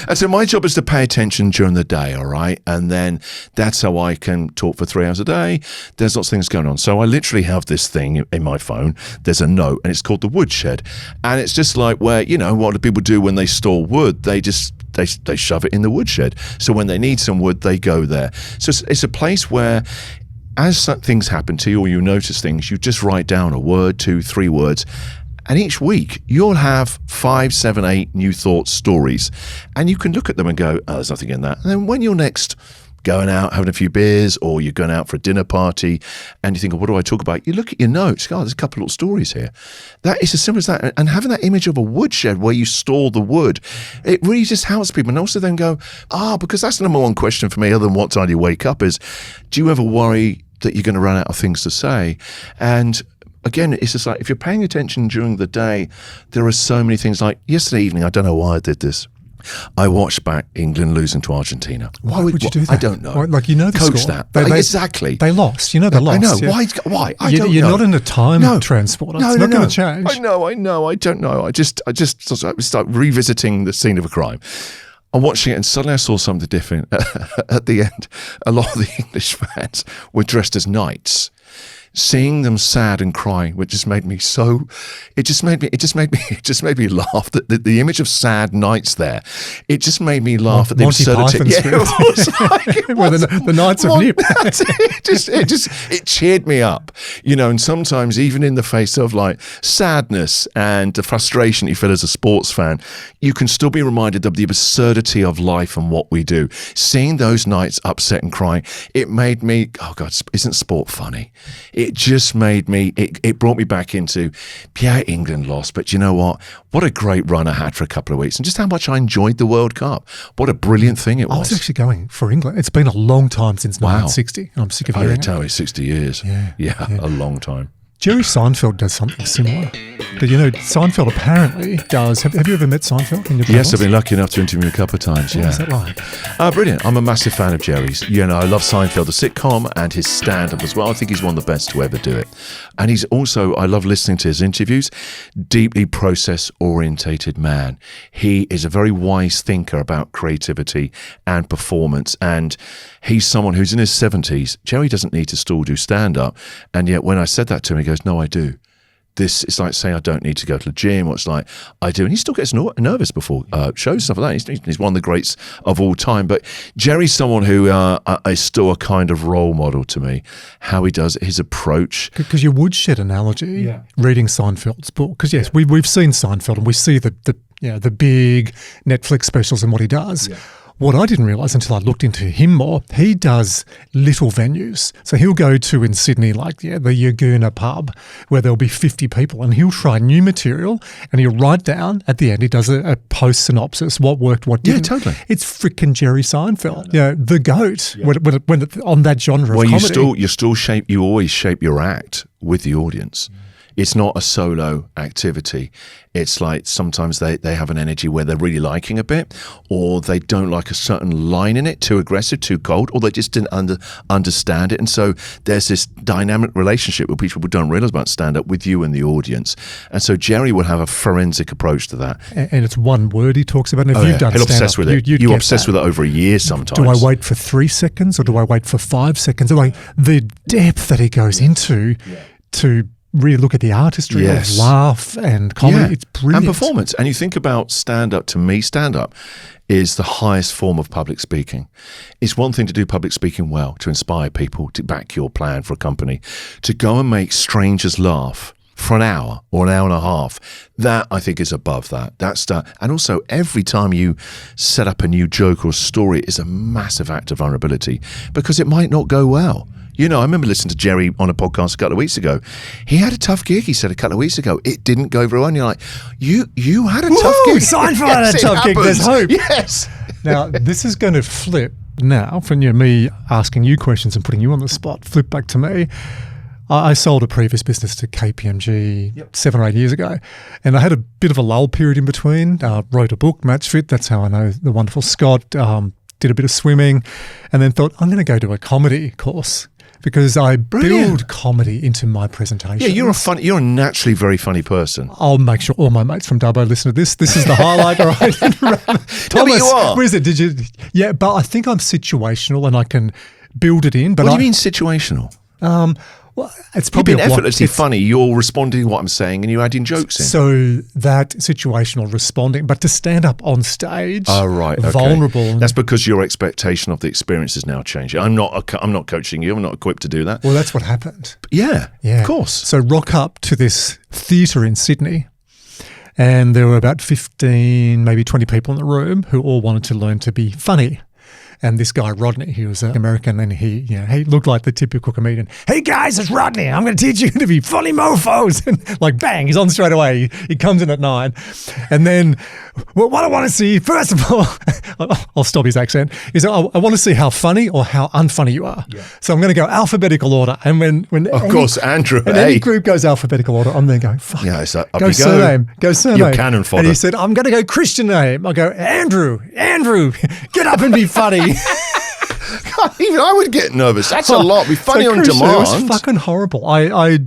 And so my job is to pay attention during the day, all right? And then that's how I can talk for 3 hours a day. There's lots of things going on. So I literally have this thing in my phone. There's a note, and it's called the woodshed. And it's just like where, what do people do when they store wood? They shove it in the woodshed. So when they need some wood, they go there. So it's a place where, as things happen to you or you notice things, you just write down a word, 2, 3 words. And each week, you'll have 5, 7, 8 new thoughts, stories. And you can look at them and go, "Oh, there's nothing in that." And then when you're next going out, having a few beers, or you're going out for a dinner party, and you think, "What do I talk about?" You look at your notes. There's a couple of little stories here. That is as simple as that. And having that image of a woodshed where you store the wood, it really just helps people. And also then go, because that's the number one question for me, other than what time do you wake up, is, do you ever worry that you're going to run out of things to say? And again, it's just like, if you're paying attention during the day, there are so many things. Like yesterday evening, I don't know why I did this. I watched back England losing to Argentina. Why would you do that? I don't know. Why, like, you know the Coach score. that. Exactly. They lost. You know they lost. I know. Yeah. Why? You're not in a time transporter. It's not going to change. I know. I don't know. I just start revisiting the scene of a crime. I'm watching it and suddenly I saw something different. At the end, a lot of the English fans were dressed as knights. Seeing them sad and crying, which just made me it just made me laugh. The image of sad knights there, it just made me laugh at the Monty absurdity. Python the Knights of Nip. It cheered me up, and sometimes even in the face of like sadness and the frustration you feel as a sports fan, you can still be reminded of the absurdity of life and what we do. Seeing those knights upset and crying, it made me, oh God, isn't sport funny? It just made me, it brought me back into, England lost, but you know what? What a great run I had for a couple of weeks and just how much I enjoyed the World Cup. What a brilliant thing it was. I was actually going for England. It's been a long time since 1960 and I'm sick of hearing it. 60 years. Yeah, a long time. Jerry Seinfeld does something similar. But Seinfeld apparently does. Have you ever met Seinfeld in your travels? Yes, I've been lucky enough to interview him a couple of times. What was that like? Brilliant. I'm a massive fan of Jerry's. I love Seinfeld, the sitcom, and his stand-up as well. I think he's one of the best to ever do it. And he's also, I love listening to his interviews, deeply process-orientated man. He is a very wise thinker about creativity and performance. And he's someone who's in his 70s. Jerry doesn't need to still do stand-up. And yet when I said that to him, he goes, no, I do. It's like saying I don't need to go to the gym. Or it's like I do, and he still gets nervous before shows, stuff like that. He's one of the greats of all time. But Jerry's someone who is still a kind of role model to me. How he does it, his approach. Because your woodshed analogy, reading Seinfeld's book. Because yes, we've seen Seinfeld and we see the big Netflix specials and what he does. Yeah. What I didn't realise until I looked into him more, he does little venues. So he'll go to in Sydney, like the Yaguna pub, where there'll be 50 people, and he'll try new material and he'll write down at the end. He does a post synopsis, what worked, what didn't. Yeah, totally. It's freaking Jerry Seinfeld, the goat. Yeah. When on that genre of comedy. You always shape your act with the audience. It's not a solo activity. It's like sometimes they have an energy where they're really liking a bit, or they don't like a certain line in it, too aggressive, too cold, or they just didn't understand it. And so there's this dynamic relationship with people who don't realize about stand-up with you and the audience. And so Jerry will have a forensic approach to that. And it's one word he talks about. And if you've done he'll stand-up, obsess with it. You obsess with it over a year sometimes. Do I wait for 3 seconds or do I wait for 5 seconds? Like the depth that he goes into to really look at the artistry of laugh and comedy. It's brilliant. And performance. And you think about stand-up, to me, stand-up is the highest form of public speaking. It's one thing to do public speaking well, to inspire people, to back your plan for a company. To go and make strangers laugh for an hour or an hour and a half, that I think is above that. That's and also every time you set up a new joke or story is a massive act of vulnerability because it might not go well. I remember listening to Jerry on a podcast a couple of weeks ago. He had a tough gig, he said a couple of weeks ago. It didn't go very well. And you're like, you had a tough gig. Seinfeld had a tough gig. There's hope. Yes. Now, this is going to flip now from me asking you questions and putting you on the spot. Flip back to me. I sold a previous business to KPMG 7 or 8 years ago, and I had a bit of a lull period in between. Wrote a book, Match Fit. That's how I know the wonderful Scott. Did a bit of swimming, and then thought, I'm going to go to a comedy course. Because I build comedy into my presentation. Yeah, you're a naturally very funny person. I'll make sure all my mates from Dubbo listen to this. This is the highlight, all right? Thomas, but you are. Where is it? Did you? Yeah, but I think I'm situational and I can build it in. But what do you mean situational? Well, it's probably You've been effortlessly funny. You're responding to what I'm saying and you're adding jokes in. So that situational responding, but to stand up on stage, okay. vulnerable. That's because your expectation of the experience is now changing. I'm not coaching you. I'm not equipped to do that. Well, that's what happened. Yeah, of course. So rock up to this theatre in Sydney, and there were about 15, maybe 20 people in the room who all wanted to learn to be funny. And this guy, Rodney, he was American, and he looked like the typical comedian. Hey guys, it's Rodney. I'm going to teach you to be funny mofos. And like, bang, he's on straight away. He comes in at 9. And then, well, what I want to see, first of all, I'll stop his accent, is I want to see how funny or how unfunny you are. Yeah. So I'm going to go alphabetical order. And when of course, Andrew, any group goes alphabetical order, I'm then going, fuck. Yeah, it's like, go surname. You're cannon fodder. And he said, I'm going to go Christian name. I go, Andrew, get up and be funny. Even I would get nervous. That's a lot. Be funny on demand. It was fucking horrible. I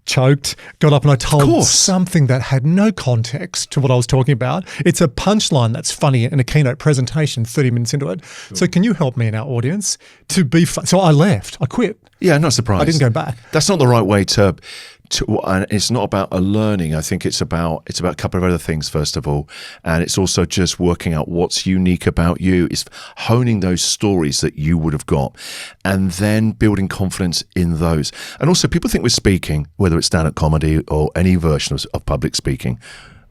choked, got up, and I told something that had no context to what I was talking about. It's a punchline that's funny in a keynote presentation 30 minutes into it. Sure. So can you help me and our audience to be fun? So I left. I quit. Yeah, not surprised. I didn't go back. That's not the right way to and it's not about a learning. I think it's about a couple of other things, first of all. And it's also just working out what's unique about you. It's honing those stories that you would have got and then building confidence in those. And also people think we're speaking, whether it's stand-up comedy or any version of public speaking.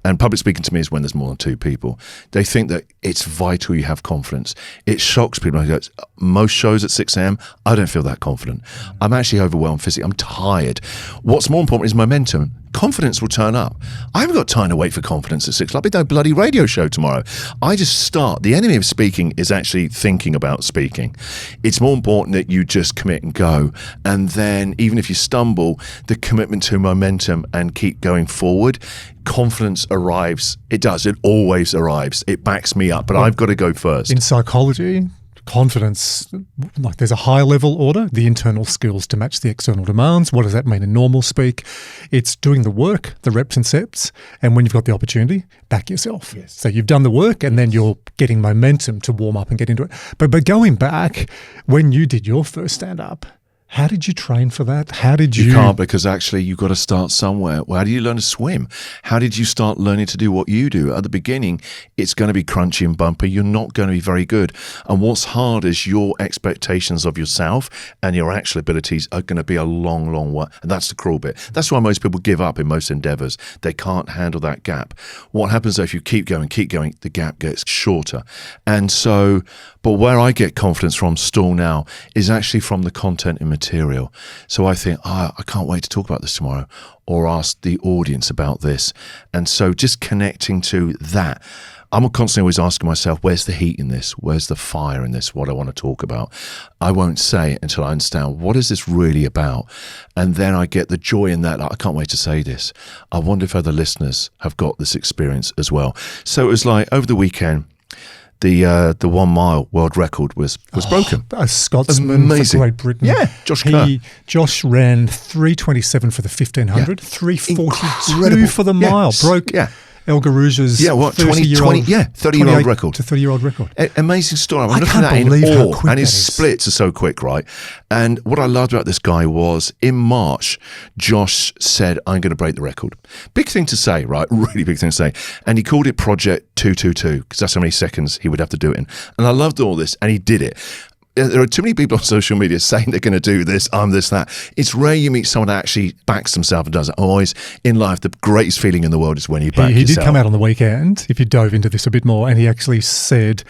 And public speaking to me is when there's more than 2 people. They think that it's vital you have confidence. It shocks people. I go, most shows at 6 a.m, I don't feel that confident. I'm actually overwhelmed physically. I'm tired. What's more important is momentum. Confidence will turn up. I haven't got time to wait for confidence at 6 o'clock. I'll be doing a bloody radio show tomorrow. I just start. The enemy of speaking is actually thinking about speaking. It's more important that you just commit and go. And then even if you stumble, the commitment to momentum and keep going forward, confidence arrives. It does. It always arrives. It backs me up, but I've got to go first. In psychology, confidence, like there's a high level order, the internal skills to match the external demands. What does that mean in normal speak? It's doing the work, the reps and steps, and when you've got the opportunity, back yourself. Yes. So you've done the work and then you're getting momentum to warm up and get into it. But going back, when you did your first stand-up, how did you train for that? How did you... You can't, because actually you've got to start somewhere. Well, how do you learn to swim? How did you start learning to do what you do? At the beginning, it's going to be crunchy and bumpy. You're not going to be very good. And what's hard is your expectations of yourself and your actual abilities are going to be a long, long way. And that's the cruel bit. That's why most people give up in most endeavors. They can't handle that gap. What happens though, if you keep going, the gap gets shorter. And so, but where I get confidence from still now is actually from the content and material. So I think, I can't wait to talk about this tomorrow, or ask the audience about this. And so just connecting to that. I'm constantly always asking myself, where's the heat in this? Where's the fire in this? What I want to talk about. I won't say it until I understand, what is this really about? And then I get the joy in that. I can't wait to say this. I wonder if other listeners have got this experience as well. So it was like over the weekend, the 1 mile world record was broken. A Scotsman for Great Britain. Yeah, Josh ran 3:27 for the 1500, 3:42 for the mile. Broke El Garouge's 30-year-old record. To 30-year-old record. Amazing story. I'm looking at it in awe, and his splits are so quick, right? And what I loved about this guy was, in March, Josh said, I'm going to break the record. Big thing to say, right? Really big thing to say. And he called it Project 222, because that's how many seconds he would have to do it in. And I loved all this, and he did it. There are too many people on social media saying they're going to do this, this, that. It's rare you meet someone that actually backs themselves and does it. Always in life, the greatest feeling in the world is when you back yourself. He did come out on the weekend, if you dove into this a bit more, and he actually said,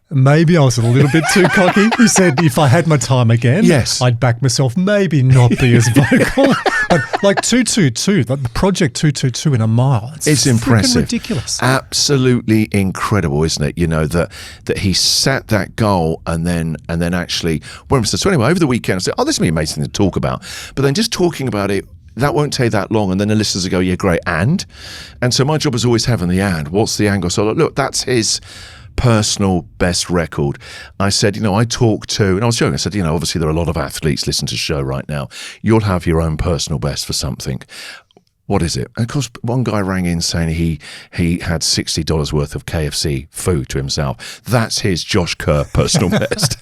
maybe I was a little bit too cocky. He said, if I had my time again, I'd back myself, maybe not be as vocal. But like 222, the Project 222 in a mile. It's impressive. Ridiculous. Absolutely incredible, isn't it? You know, that he set that goal and then actually went. So anyway, over the weekend, I said, this will be amazing to talk about. But then just talking about it, that won't take that long. And then the listeners will go, yeah, great. And so my job is always having the and. What's the angle? So look, that's his personal best record. I said, I talked to, and I was joking, I said, obviously there are a lot of athletes listening to the show right now. You'll have your own personal best for something. What is it? And of course, one guy rang in saying he had $60 worth of KFC food to himself. That's his Josh Kerr personal best.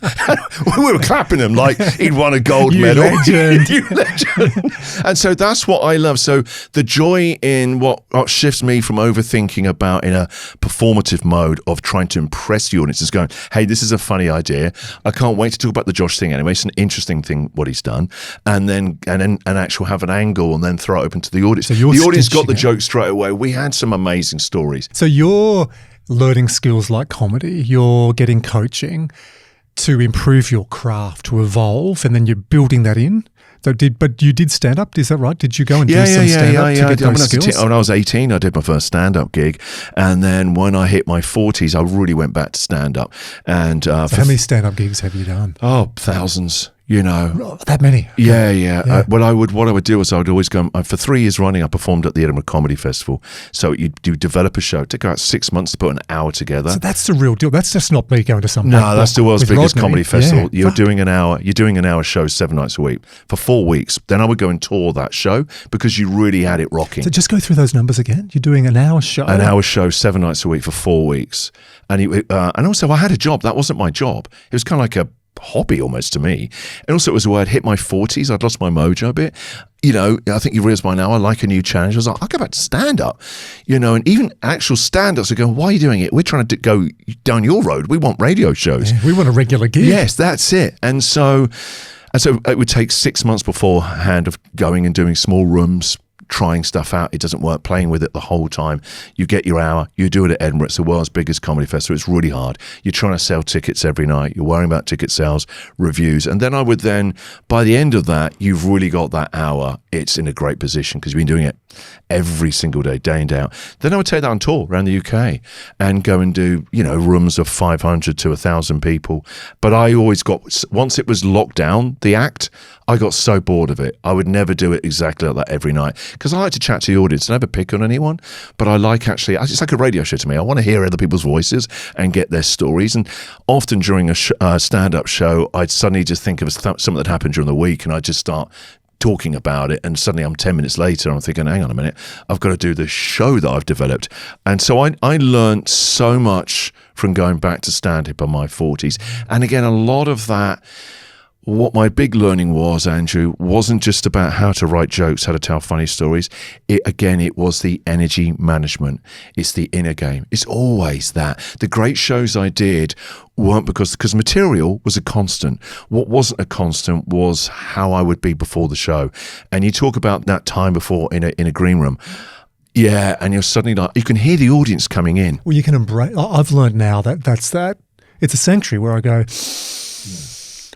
We were clapping him like he'd won a gold medal. Legend. You legend. And so that's what I love. So the joy in what shifts me from overthinking about in a performative mode of trying to impress the audience is going, hey, this is a funny idea. I can't wait to talk about the Josh thing anyway. It's an interesting thing what he's done. And then actually have an angle and then throw it open to the audience. So the audience got the joke straight away. We had some amazing stories. So you're learning skills like comedy, you're getting coaching to improve your craft, to evolve, and then you're building that in. So but you did stand up, is that right? Did you go and do some stand up to get those skills? When I was 18, I did my first stand up gig, and then when I hit my 40s, I really went back to stand up. And so how many stand up gigs have you done? Oh, thousands. You know, that many. Yeah. What I would do is I would always go. For 3 years running, I performed at the Edinburgh Comedy Festival. So you develop a show. It took about 6 months to put an hour together. So that's the real deal. That's just not me going to some. No, that's the world's biggest comedy festival. Yeah. You're doing an hour show 7 nights a week for 4 weeks. Then I would go and tour that show because you really had it rocking. So just go through those numbers again. You're doing an hour show. An hour show 7 nights a week for 4 weeks, and also I had a job. That wasn't my job. It was kind of like a hobby almost to me. And also it was where I'd hit my 40s, I'd lost my mojo a bit. You know, I think you realise by now I like a new challenge. I was like, I'll go back to stand-up. You know, and even actual stand-ups are going, why are you doing it? We're trying to go down your road. We want radio shows. Yeah, we want a regular gig. Yes, that's it. And so it would take 6 months beforehand of going and doing small rooms, trying stuff out. It doesn't work, playing with it the whole time. You get your hour, you do it at Edinburgh. It's the world's biggest comedy festival. It's really hard. You're trying to sell tickets every night. You're worrying about ticket sales, reviews. And then by the end of that, you've really got that hour. It's in a great position because you've been doing it every single day, day in, day out. Then I would take that on tour around the UK and go and do, rooms of 500 to 1,000 people. But I always once it was locked down, the act, I got so bored of it. I would never do it exactly like that every night because I like to chat to the audience. I never pick on anyone, but I like it's like a radio show to me. I want to hear other people's voices and get their stories. And often during a stand-up show, I'd suddenly just think of something that happened during the week and I'd just start talking about it, and suddenly I'm 10 minutes later, I'm thinking, hang on a minute, I've got to do the show that I've developed. And so I learned so much from going back to stand-up in my 40s. And again, a lot of that, what my big learning was, Andrew, wasn't just about how to write jokes, how to tell funny stories. It was the energy management. It's the inner game. It's always that. The great shows I did weren't because material was a constant. What wasn't a constant was how I would be before the show. And you talk about that time before in a green room. Yeah, and you're suddenly like, you can hear the audience coming in. Well, you can embrace. I've learned now that's that. It's a sanctuary where I go,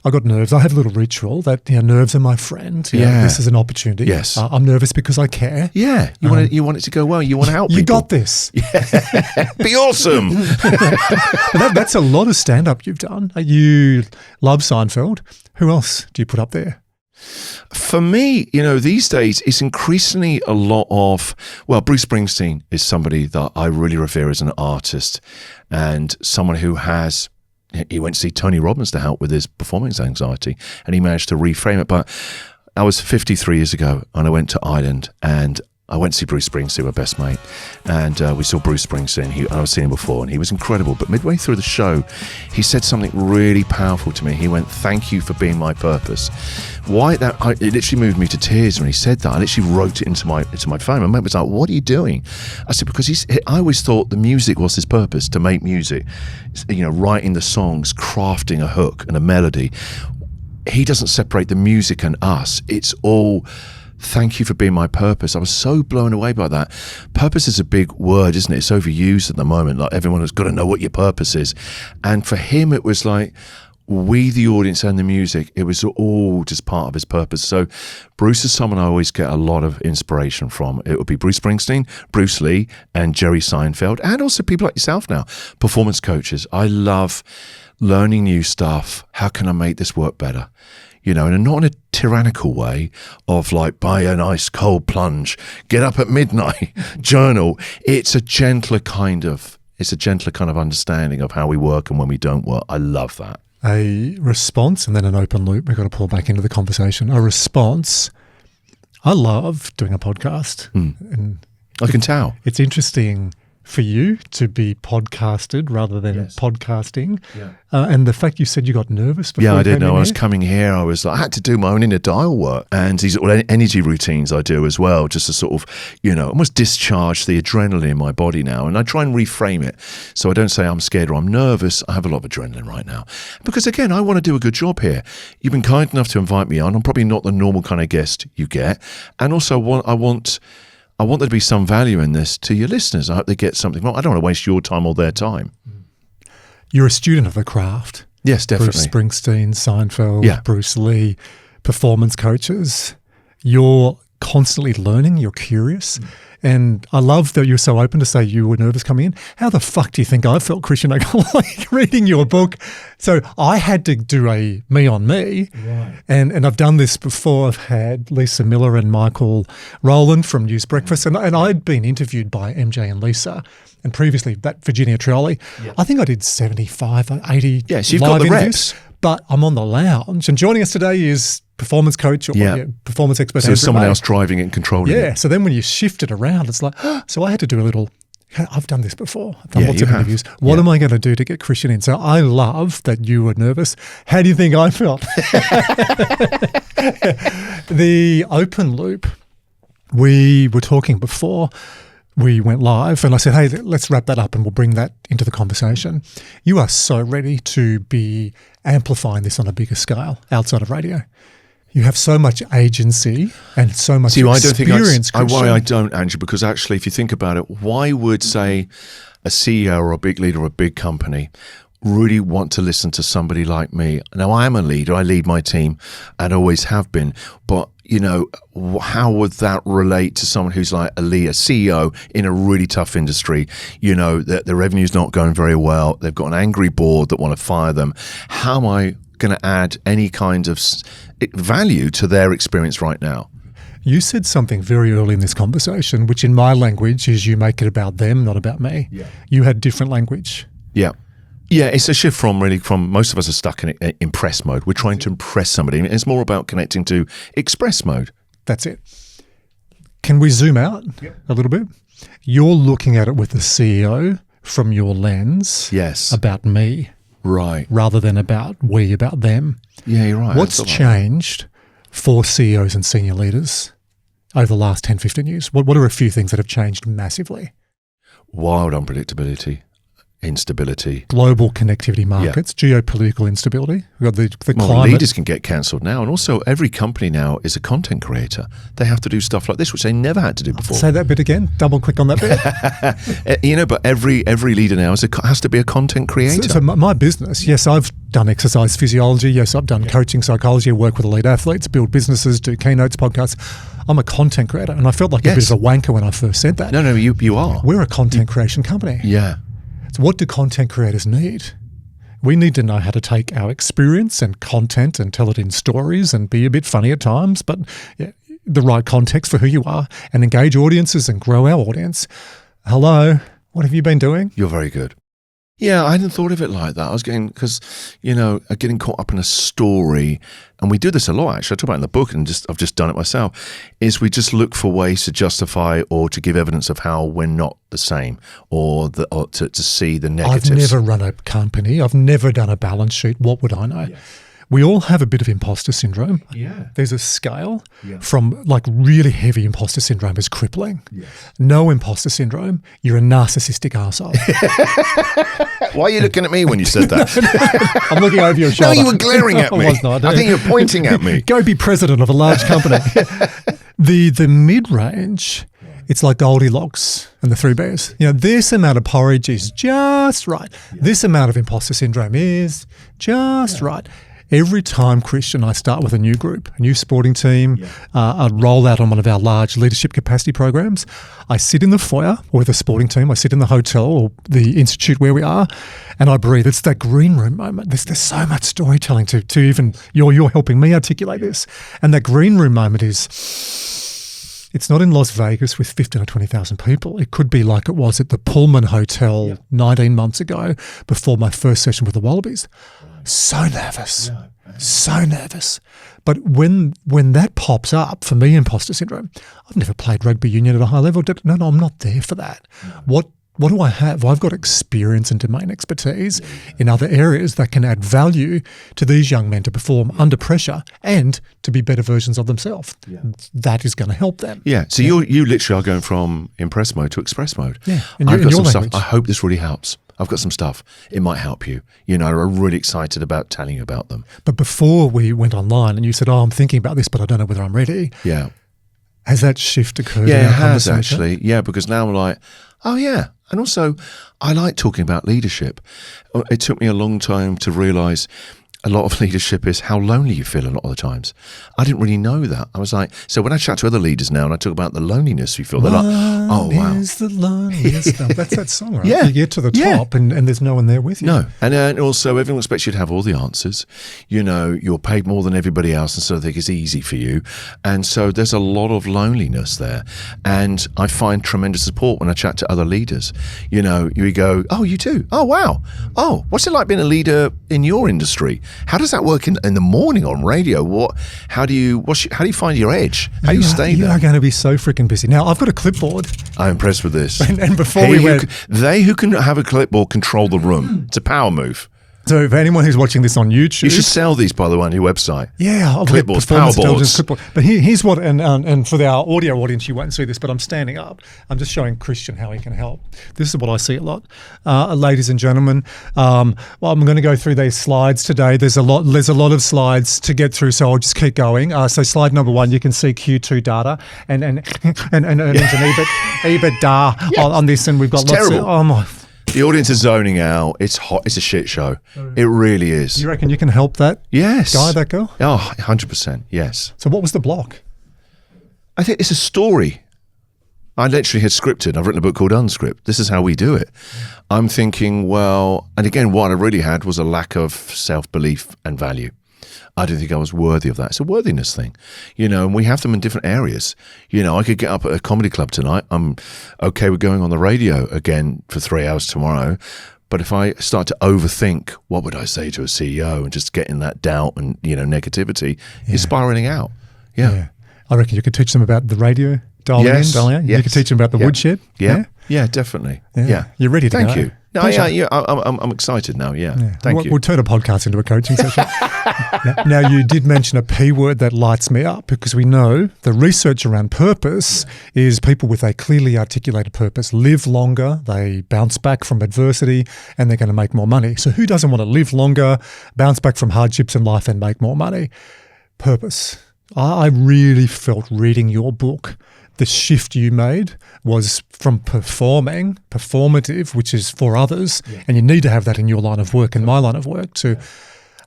I got nerves. I have a little ritual that nerves are my friend. Yeah. This is an opportunity. Yes. I'm nervous because I care. Yeah. You want it to go well. You want to help people. You got this. Yeah. Be awesome. But that's a lot of stand-up you've done. You love Seinfeld. Who else do you put up there? For me, these days, it's increasingly a lot of, Bruce Springsteen is somebody that I really revere as an artist and someone who he went to see Tony Robbins to help with his performance anxiety, and he managed to reframe it. But I was 53 years ago, and I went to Ireland, and I went to see Bruce Springsteen, my best mate, and we saw Bruce Springsteen. I was seeing him before, and he was incredible. But midway through the show, he said something really powerful to me. He went, "Thank you for being my purpose." It literally moved me to tears when he said that. I literally wrote it into my phone. My mate was like, "What are you doing?" I said, "Because I always thought the music was his purpose, to make music, writing the songs, crafting a hook and a melody. He doesn't separate the music and us. It's all." Thank you for being my purpose. I was so blown away by that. Purpose is a big word, isn't it? It's overused at the moment. Like, everyone has got to know what your purpose is. And for him, it was like, we, the audience and the music, it was all just part of his purpose. So Bruce is someone I always get a lot of inspiration from. It would be Bruce Springsteen, Bruce Lee, and Jerry Seinfeld, and also people like yourself now, performance coaches. I love learning new stuff. How can I make this work better? And not in a tyrannical way of like, buy an ice cold plunge, get up at midnight, journal. It's a gentler kind of understanding of how we work and when we don't work. I love that. A response and then an open loop. We've got to pull back into the conversation. A response. I love doing a podcast. And I can tell. It's interesting for you to be podcasted rather than podcasting. Yeah. And the fact you said you got nervous before. Yeah, I did know. I was coming here. I had to do my own inner dial work and these energy routines I do as well, just to sort of, almost discharge the adrenaline in my body now. And I try and reframe it. So I don't say I'm scared or I'm nervous. I have a lot of adrenaline right now. Because again, I want to do a good job here. You've been kind enough to invite me on. I'm probably not the normal kind of guest you get. And also I I want there to be some value in this to your listeners. I hope they get something. Well, I don't want to waste your time or their time. You're a student of the craft. Yes, definitely. Bruce Springsteen, Seinfeld, Yeah. Bruce Lee, performance coaches. You're constantly learning. You're curious. And I love that you're so open to say you were nervous coming in. How the fuck do you think I felt, Christian? Like reading your book. So I had to do a me on me. Right. And I've done this before. I've had Lisa Miller and Michael Rowland from News Breakfast. And I'd been interviewed by MJ and Lisa. And previously, that Virginia Trioli. Yeah. I think I did 75, 80 Yeah, so you've live got the interviews. reps. But I'm on the lounge. And joining us today is performance coach or performance expert. So someone else driving it and controlling it. Yeah. So then when you shift it around, it's like, so I had to do a little, I've done this before. I've done lots of interviews. What am I going to do to get Christian in? So I love that you were nervous. How do you think I felt? The open loop, we were talking before we went live, and I said, hey, let's wrap that up and we'll bring that into the conversation. You are so ready to be amplifying this on a bigger scale outside of radio. You have so much agency and so much experience. Why I don't, Andrew, because actually, if you think about it, why would, say, a CEO or a big leader of a big company really want to listen to somebody like me? Now, I am a leader. I lead my team and always have been. But, you know, how would that relate to someone who's like a leader, CEO in a really tough industry? You know, the revenue's not going very well. They've got an angry board that want to fire them. How am I going to add any kind of value to their experience right now? You said something very early in this conversation, which in my language is you make it about them, not about me. Yeah. You had different language. Yeah. Yeah, it's a shift from most of us are stuck in impress mode. We're trying to impress somebody. It's more about connecting to express mode. That's it. Can we zoom out a little bit? You're looking at it with the CEO from your lens. Yes. About me. Right. Rather than about them. Yeah, you're right. What's changed for CEOs and senior leaders over the last 10, 15 years? What are a few things that have changed massively? Wild unpredictability. Instability, global connectivity markets, geopolitical instability. We've got the climate. Leaders can get cancelled now, and also every company now is a content creator. They have to do stuff like this, which they never had to do before. Say that bit again. Double click on that bit. But every leader now has to be a content creator. So my business, yes, I've done exercise physiology. Yes, I've done coaching psychology. I work with elite athletes, build businesses, do keynotes, podcasts. I'm a content creator, and I felt like a bit of a wanker when I first said that. No, you are. We're a content creation company. Yeah. So what do content creators need? We need to know how to take our experience and content and tell it in stories and be a bit funny at times, but the right context for who you are and engage audiences and grow our audience. Hello, what have you been doing? You're very good. Yeah, I hadn't thought of it like that. I was getting caught up in a story, and we do this a lot, actually. I talk about it in the book, and I've just done it myself, is we just look for ways to justify or to give evidence of how we're not the same or to see the negatives. I've never run a company. I've never done a balance sheet. What would I know? Yeah. We all have a bit of imposter syndrome. Yeah. There's a scale from like really heavy imposter syndrome is crippling. Yes. No imposter syndrome, you're a narcissistic arsehole. Why are you looking at me when you said that? I'm looking over your shoulder. No, you were glaring at me. I was not. I think you were pointing at me. Go be president of a large company. The mid-range, it's like Goldilocks and the Three Bears. You know, this amount of porridge is just right. Yeah. This amount of imposter syndrome is just right. Every time, Christian, I start with a new group, a new sporting team, a rollout on one of our large leadership capacity programs, I sit in the foyer with a sporting team, I sit in the hotel or the institute where we are, and I breathe. It's that green room moment. There's so much storytelling to even, you're helping me articulate this. And that green room moment it's not in Las Vegas with 15 or 20,000 people. It could be like it was at the Pullman Hotel 19 months ago before my first session with the Wallabies. So nervous, so nervous. But when that pops up, for me, imposter syndrome, I've never played rugby union at a high level. No, I'm not there for that. No. What do I have? I've got experience and domain expertise in other areas that can add value to these young men to perform under pressure and to be better versions of themselves. Yeah. That is going to help them. Yeah. So you literally are going from impress mode to express mode. Yeah. I've got some stuff. I hope this really helps. I've got some stuff. It might help you. You know, I'm really excited about telling you about them. But before we went online and you said, I'm thinking about this, but I don't know whether I'm ready. Yeah. Has that shift occurred? Yeah, in it our has conversation? actually. Yeah, because now I'm like, oh yeah. And also, I like talking about leadership. It took me a long time to realise a lot of leadership is how lonely you feel a lot of the times. I didn't really know that. I was like, so when I chat to other leaders now and I talk about the loneliness you feel, they're like, oh wow. Is the loneliest. That's that song, right? Yeah. You get to the Yeah. top and there's no one there with you. No. And also everyone expects you to have all the answers. You know, you're paid more than everybody else and so they think it's easy for you. And so there's a lot of loneliness there. And I find tremendous support when I chat to other leaders. You know, you go, oh, you too? Oh, wow. Oh, what's it like being a leader in your industry? How does that work in the morning on radio? How do you find your edge? How do you stay You there? are going to be so freaking busy. Now, I've got a clipboard. I'm impressed with this. And before we went... They who can have a clipboard control the room. It's a power move. So for anyone who's watching this on YouTube... You should sell these, by the way, on your website. Yeah, I'll clipboards, performance power boards. intelligence clipboard. But here's what, and for our audio audience, you won't see this, but I'm standing up. I'm just showing Christian how he can help. This is what I see a lot. Ladies and gentlemen, well, I'm going to go through these slides today. There's a lot of slides to get through, so I'll just keep going. So slide number 1, you can see Q2 data and an EBITDA on this, and we've got It's lots terrible. of... Oh my... The audience is zoning out. It's hot. It's a shit show. It really is. You reckon you can help that Yes. guy, that girl? Oh, 100%. Yes. So what was the block? I think it's a story. I literally had scripted. I've written a book called Unscripted. This is how we do it. I'm thinking, well, and again, what I really had was a lack of self-belief and value. I didn't think I was worthy of that. It's a worthiness thing, you know, and we have them in different areas. You know, I could get up at a comedy club tonight. I'm okay with going on the radio again for 3 hours tomorrow. But if I start to overthink, what would I say to a CEO and just getting that doubt and, you know, negativity, it's spiraling out. Yeah. I reckon you could teach them about the radio, dial Yes. in, dial out. You Yes. could teach them about the Yeah. woodshed. Yeah. Yeah, definitely. Yeah. Yeah. You're ready to Thank go. you. No, Pleasure. yeah, I'm excited now. Yeah. Thank we'll, you. We'll turn a podcast into a coaching session. Now, you did mention a P word that lights me up, because we know the research around purpose is people with a clearly articulated purpose live longer, they bounce back from adversity, and they're going to make more money. So who doesn't want to live longer, bounce back from hardships in life and make more money? Purpose. I really felt reading your book, the shift you made was from performative, which is for others, and you need to have that in your line of work and my line of work, to,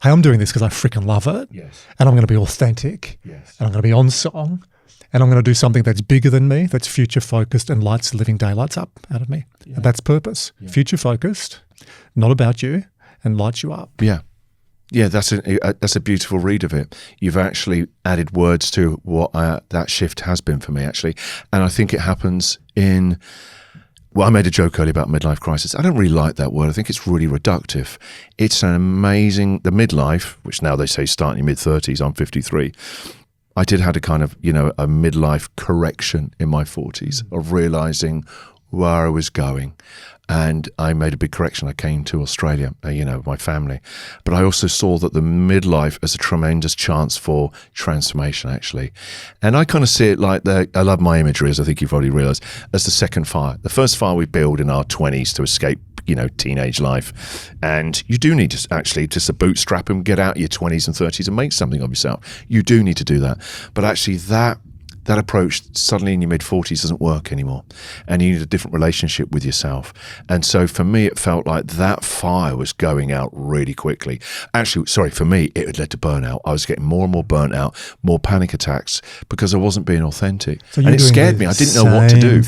hey, I'm doing this because I freaking love it, and I'm going to be authentic, and I'm going to be on song, and I'm going to do something that's bigger than me, that's future-focused and lights the living daylights up out of me. And that's purpose. Future-focused, not about you, and lights you up. Yeah. Yeah, that's a beautiful read of it. You've actually added words to what that shift has been for me, actually. And I think it happens in, well, I made a joke earlier about midlife crisis. I don't really like that word. I think it's really reductive. It's an amazing, the midlife, which now they say start in your mid-30s, I'm 53. I did have a kind of, you know, a midlife correction in my 40s of realizing where I was going. And I made a big correction. I came to Australia, you know, my family. But I also saw that the midlife as a tremendous chance for transformation, actually. And I kind of see it like I love my imagery, as I think you've already realized, as the second fire. The first fire we build in our 20s to escape, you know, teenage life. And you do need to actually just bootstrap and get out your 20s and 30s and make something of yourself. You do need to do that. But actually that approach suddenly in your mid-40s doesn't work anymore, and you need a different relationship with yourself. And so for me, it felt like that fire was going out really quickly. Actually, sorry, for me, it had led to burnout. I was getting more and more burnt out, more panic attacks, because I wasn't being authentic. So and it scared me. I didn't know what to do.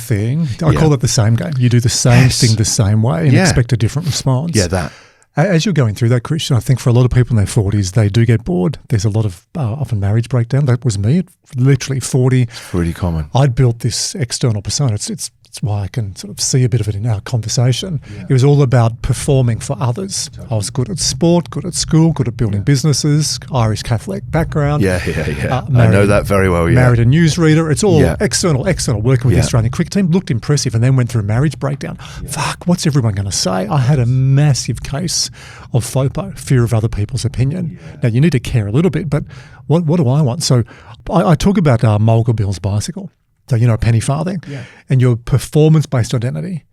I call it the same game. You do the same thing the same way and expect a different response. Yeah, that. As you're going through that, Christian, I think for a lot of people in their 40s, they do get bored. There's a lot of often marriage breakdown. That was me at literally 40. It's pretty common. I'd built this external persona. It's why I can sort of see a bit of it in our conversation. It was all about performing for others. I was good at sport, good at school, good at building businesses, Irish Catholic background. Yeah. I know that very well, yeah. Married a newsreader. It's all external, working with the Australian cricket team. Looked impressive, and then went through marriage breakdown. Fuck, what's everyone going to say? I had a massive case of FOPO, fear of other people's opinion. Now, you need to care a little bit, but what do I want? So I talk about Mulga Bill's bicycle. So, you know, a penny farthing. And your performance-based identity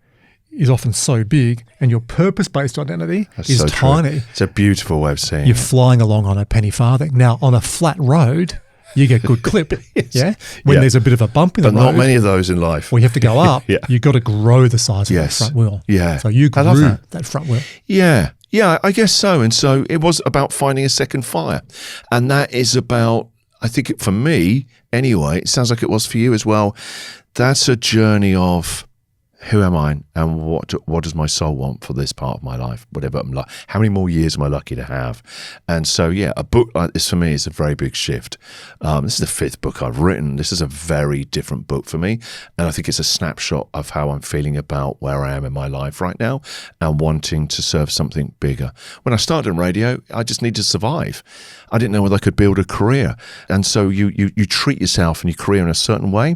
is often so big, and your purpose-based identity is so tiny. True. It's a beautiful way of saying You're it. flying along on a penny farthing. Now, on a flat road, you get good clip. Yes. Yeah. When Yeah. there's a bit of a bump in But the road, not many of those in life. well, you have to go up. Yeah. You've got to grow the size of Yes. that front wheel. Yeah. So you I love grew that. that front wheel. Yeah, I guess so. And so it was about finding a second fire. And that is about, I think for me, anyway, it sounds like it was for you as well. That's a journey of who am I and what does my soul want for this part of my life, whatever I'm like. How many more years am I lucky to have? And so, yeah, a book like this for me is a very big shift. This is the 5th book I've written. This is a very different book for me. And I think it's a snapshot of how I'm feeling about where I am in my life right now and wanting to serve something bigger. When I started in radio, I just needed to survive. I didn't know whether I could build a career. And so you treat yourself and your career in a certain way.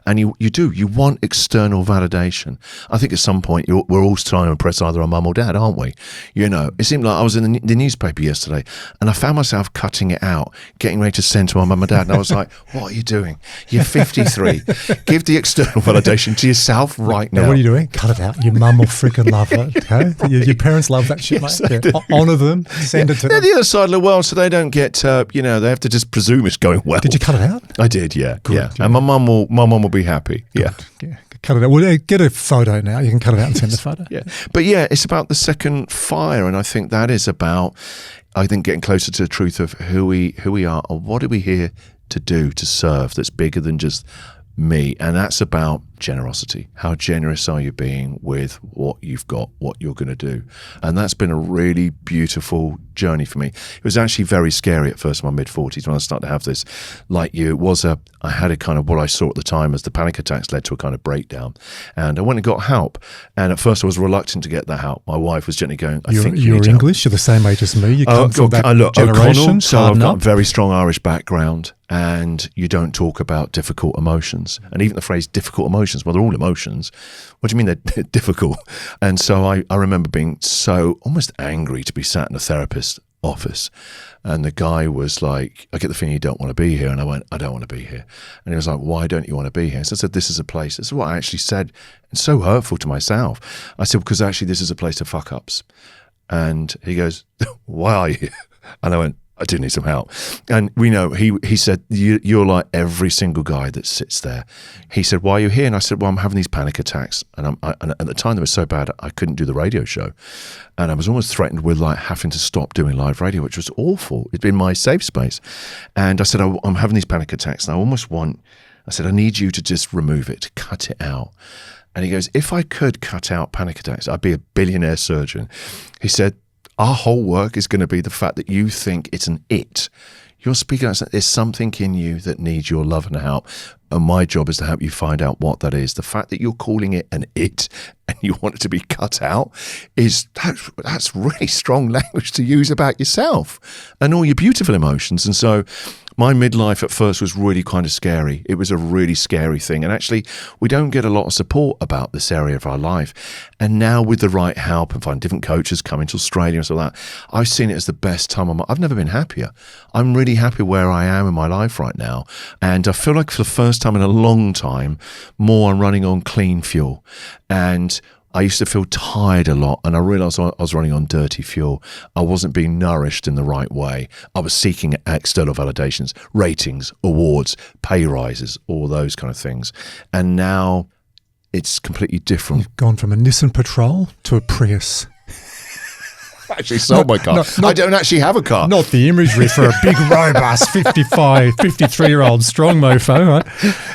And you want external validation. I think at some point we're all trying to impress either our mum or dad, aren't we? You know, it seemed like I was in the newspaper yesterday and I found myself cutting it out, getting ready to send to my mum and dad. And I was like, what are you doing? You're 53. Give the external validation to yourself right now. What are you doing? Cut it out. Your mum will freaking love it. Okay? Your parents love that shit, Yes, mate. they Yeah. Honour them. Send it to They're them. the other side of the world, so they don't get, they have to just presume it's going well. Did you cut it out? I did, yeah. Good, yeah. yeah. And my mum will be happy. Yeah. Yeah. Cut it out. Well, get a photo now. You can cut it out and send the photo. Yeah. But yeah, it's about the second fire. And I think that is about, getting closer to the truth of who we are and what are we here to do, to serve, that's bigger than just me. And that's about generosity. How generous are you being with what you've got, what you're going to do? And that's been a really beautiful journey for me. It was actually very scary at first in my mid-40s when I started to have this. Like you, I had a kind of what I saw at the time as the panic attacks led to a kind of breakdown. And I went and got help. And at first I was reluctant to get that help. My wife was gently going, You're English. You're the same age as me. You come from that generation. O'Connell, so I've harden got up. a very strong Irish background. And you don't talk about difficult emotions. And even the phrase difficult emotions, well, they're all emotions. What do you mean they're difficult? And so I remember being so almost angry to be sat in a therapist's office. And the guy was like, I get the feeling you don't want to be here. And I went, I don't want to be here. And he was like, why don't you want to be here? So I said, this is a place. This is what I actually said. It's so hurtful to myself. I said, because actually this is a place of fuck ups. And he goes, why are you? And I went, I do need some help. And we know, he said, you're like every single guy that sits there. He said, why are you here? And I said, well, I'm having these panic attacks. And and at the time they were so bad, I couldn't do the radio show. And I was almost threatened with like having to stop doing live radio, which was awful. It'd been my safe space. And I said, I'm having these panic attacks. And I said, I need you to just remove it, to cut it out. And he goes, if I could cut out panic attacks, I'd be a billionaire surgeon. He said, our whole work is going to be the fact that you think it's an it. You're speaking out, there's something in you that needs your love and help. And my job is to help you find out what that is. The fact that you're calling it an it and you want it to be cut out that's really strong language to use about yourself and all your beautiful emotions. And so my midlife at first was really kind of scary. It was a really scary thing. And actually, we don't get a lot of support about this area of our life. And now with the right help and finding different coaches coming to Australia and so that, I've seen it as the best time. I've never been happier. I'm really happy where I am in my life right now. And I feel like for the first time in a long time, I'm running on clean fuel. And I used to feel tired a lot, and I realised I was running on dirty fuel. I wasn't being nourished in the right way. I was seeking external validations, ratings, awards, pay rises, all those kind of things. And now it's completely different. You've gone from a Nissan Patrol to a Prius. I actually sold my car. I don't actually have a car. Not the imagery for a big, robust 53-year-old strong mofo. Right?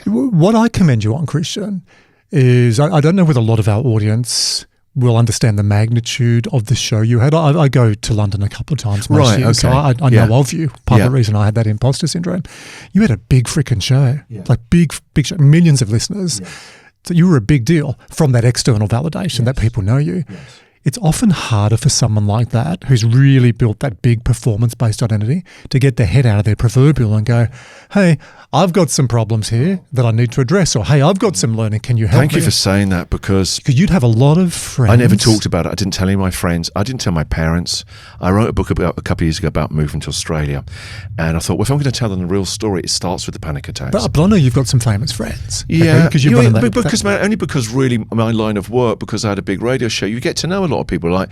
What I commend you on, Christian, is I don't know whether a lot of our audience will understand the magnitude of the show you had. I go to London a couple of times most years, so I know of you. Part of the reason I had that imposter syndrome. You had a big freaking show, like big show, millions of listeners. Yeah. So you were a big deal from that external validation that people know you. Yes. It's often harder for someone like that who's really built that big performance-based identity to get their head out of their proverbial and go, hey, I've got some problems here that I need to address, or hey, I've got some learning, can you help me? Thank you for saying that, because you'd have a lot of friends. I never talked about it. I didn't tell any of my friends. I didn't tell my parents. I wrote a book about a couple of years ago about moving to Australia, and I thought, well, if I'm going to tell them the real story, it starts with the panic attacks. But I know you've got some famous friends. Yeah, because you've only because really my line of work, because I had a big radio show, you get to know a lot of people. Like,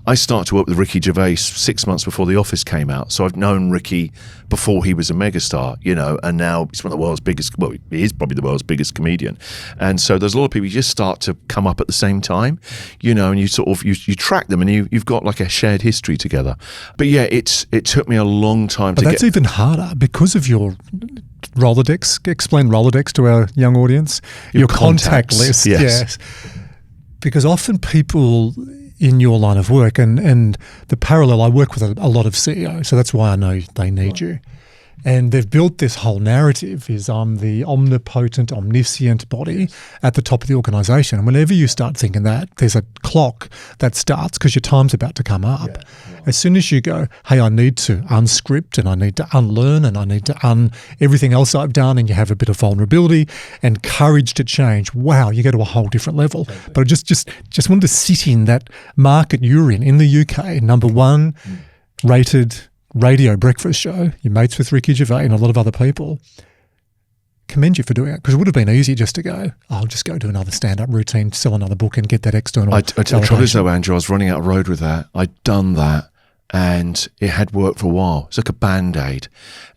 I started to work with Ricky Gervais 6 months before The Office came out. So I've known Ricky before he was a megastar, you know, and now he's one of the world's biggest, well, he is probably the world's biggest comedian. And so there's a lot of people, you just start to come up at the same time, you know, and you sort of, you track them and you've got like a shared history together. But yeah, it took me a long time but that's even harder because of your Rolodex. Explain Rolodex to our young audience. Your contact list. Yes. Because often people in your line of work, and the parallel, I work with a lot of CEOs, so that's why I know they need you. And they've built this whole narrative is I'm the omnipotent, omniscient body at the top of the organisation. And whenever you start thinking that, there's a clock that starts because your time's about to come up. Yeah. As soon as you go, hey, I need to unscript and I need to unlearn and I need to everything else I've done, and you have a bit of vulnerability and courage to change, wow, you go to a whole different level. But I just wanted to sit in that market you're in the UK, number one rated radio breakfast show, your mates with Ricky Gervais and a lot of other people. Commend you for doing it, because it would have been easy just to go, I'll just go do another stand-up routine, sell another book and get that external validation. I tried as though, Andrew, I was running out of road with that. I'd done that and it had worked for a while. It's like a Band-Aid.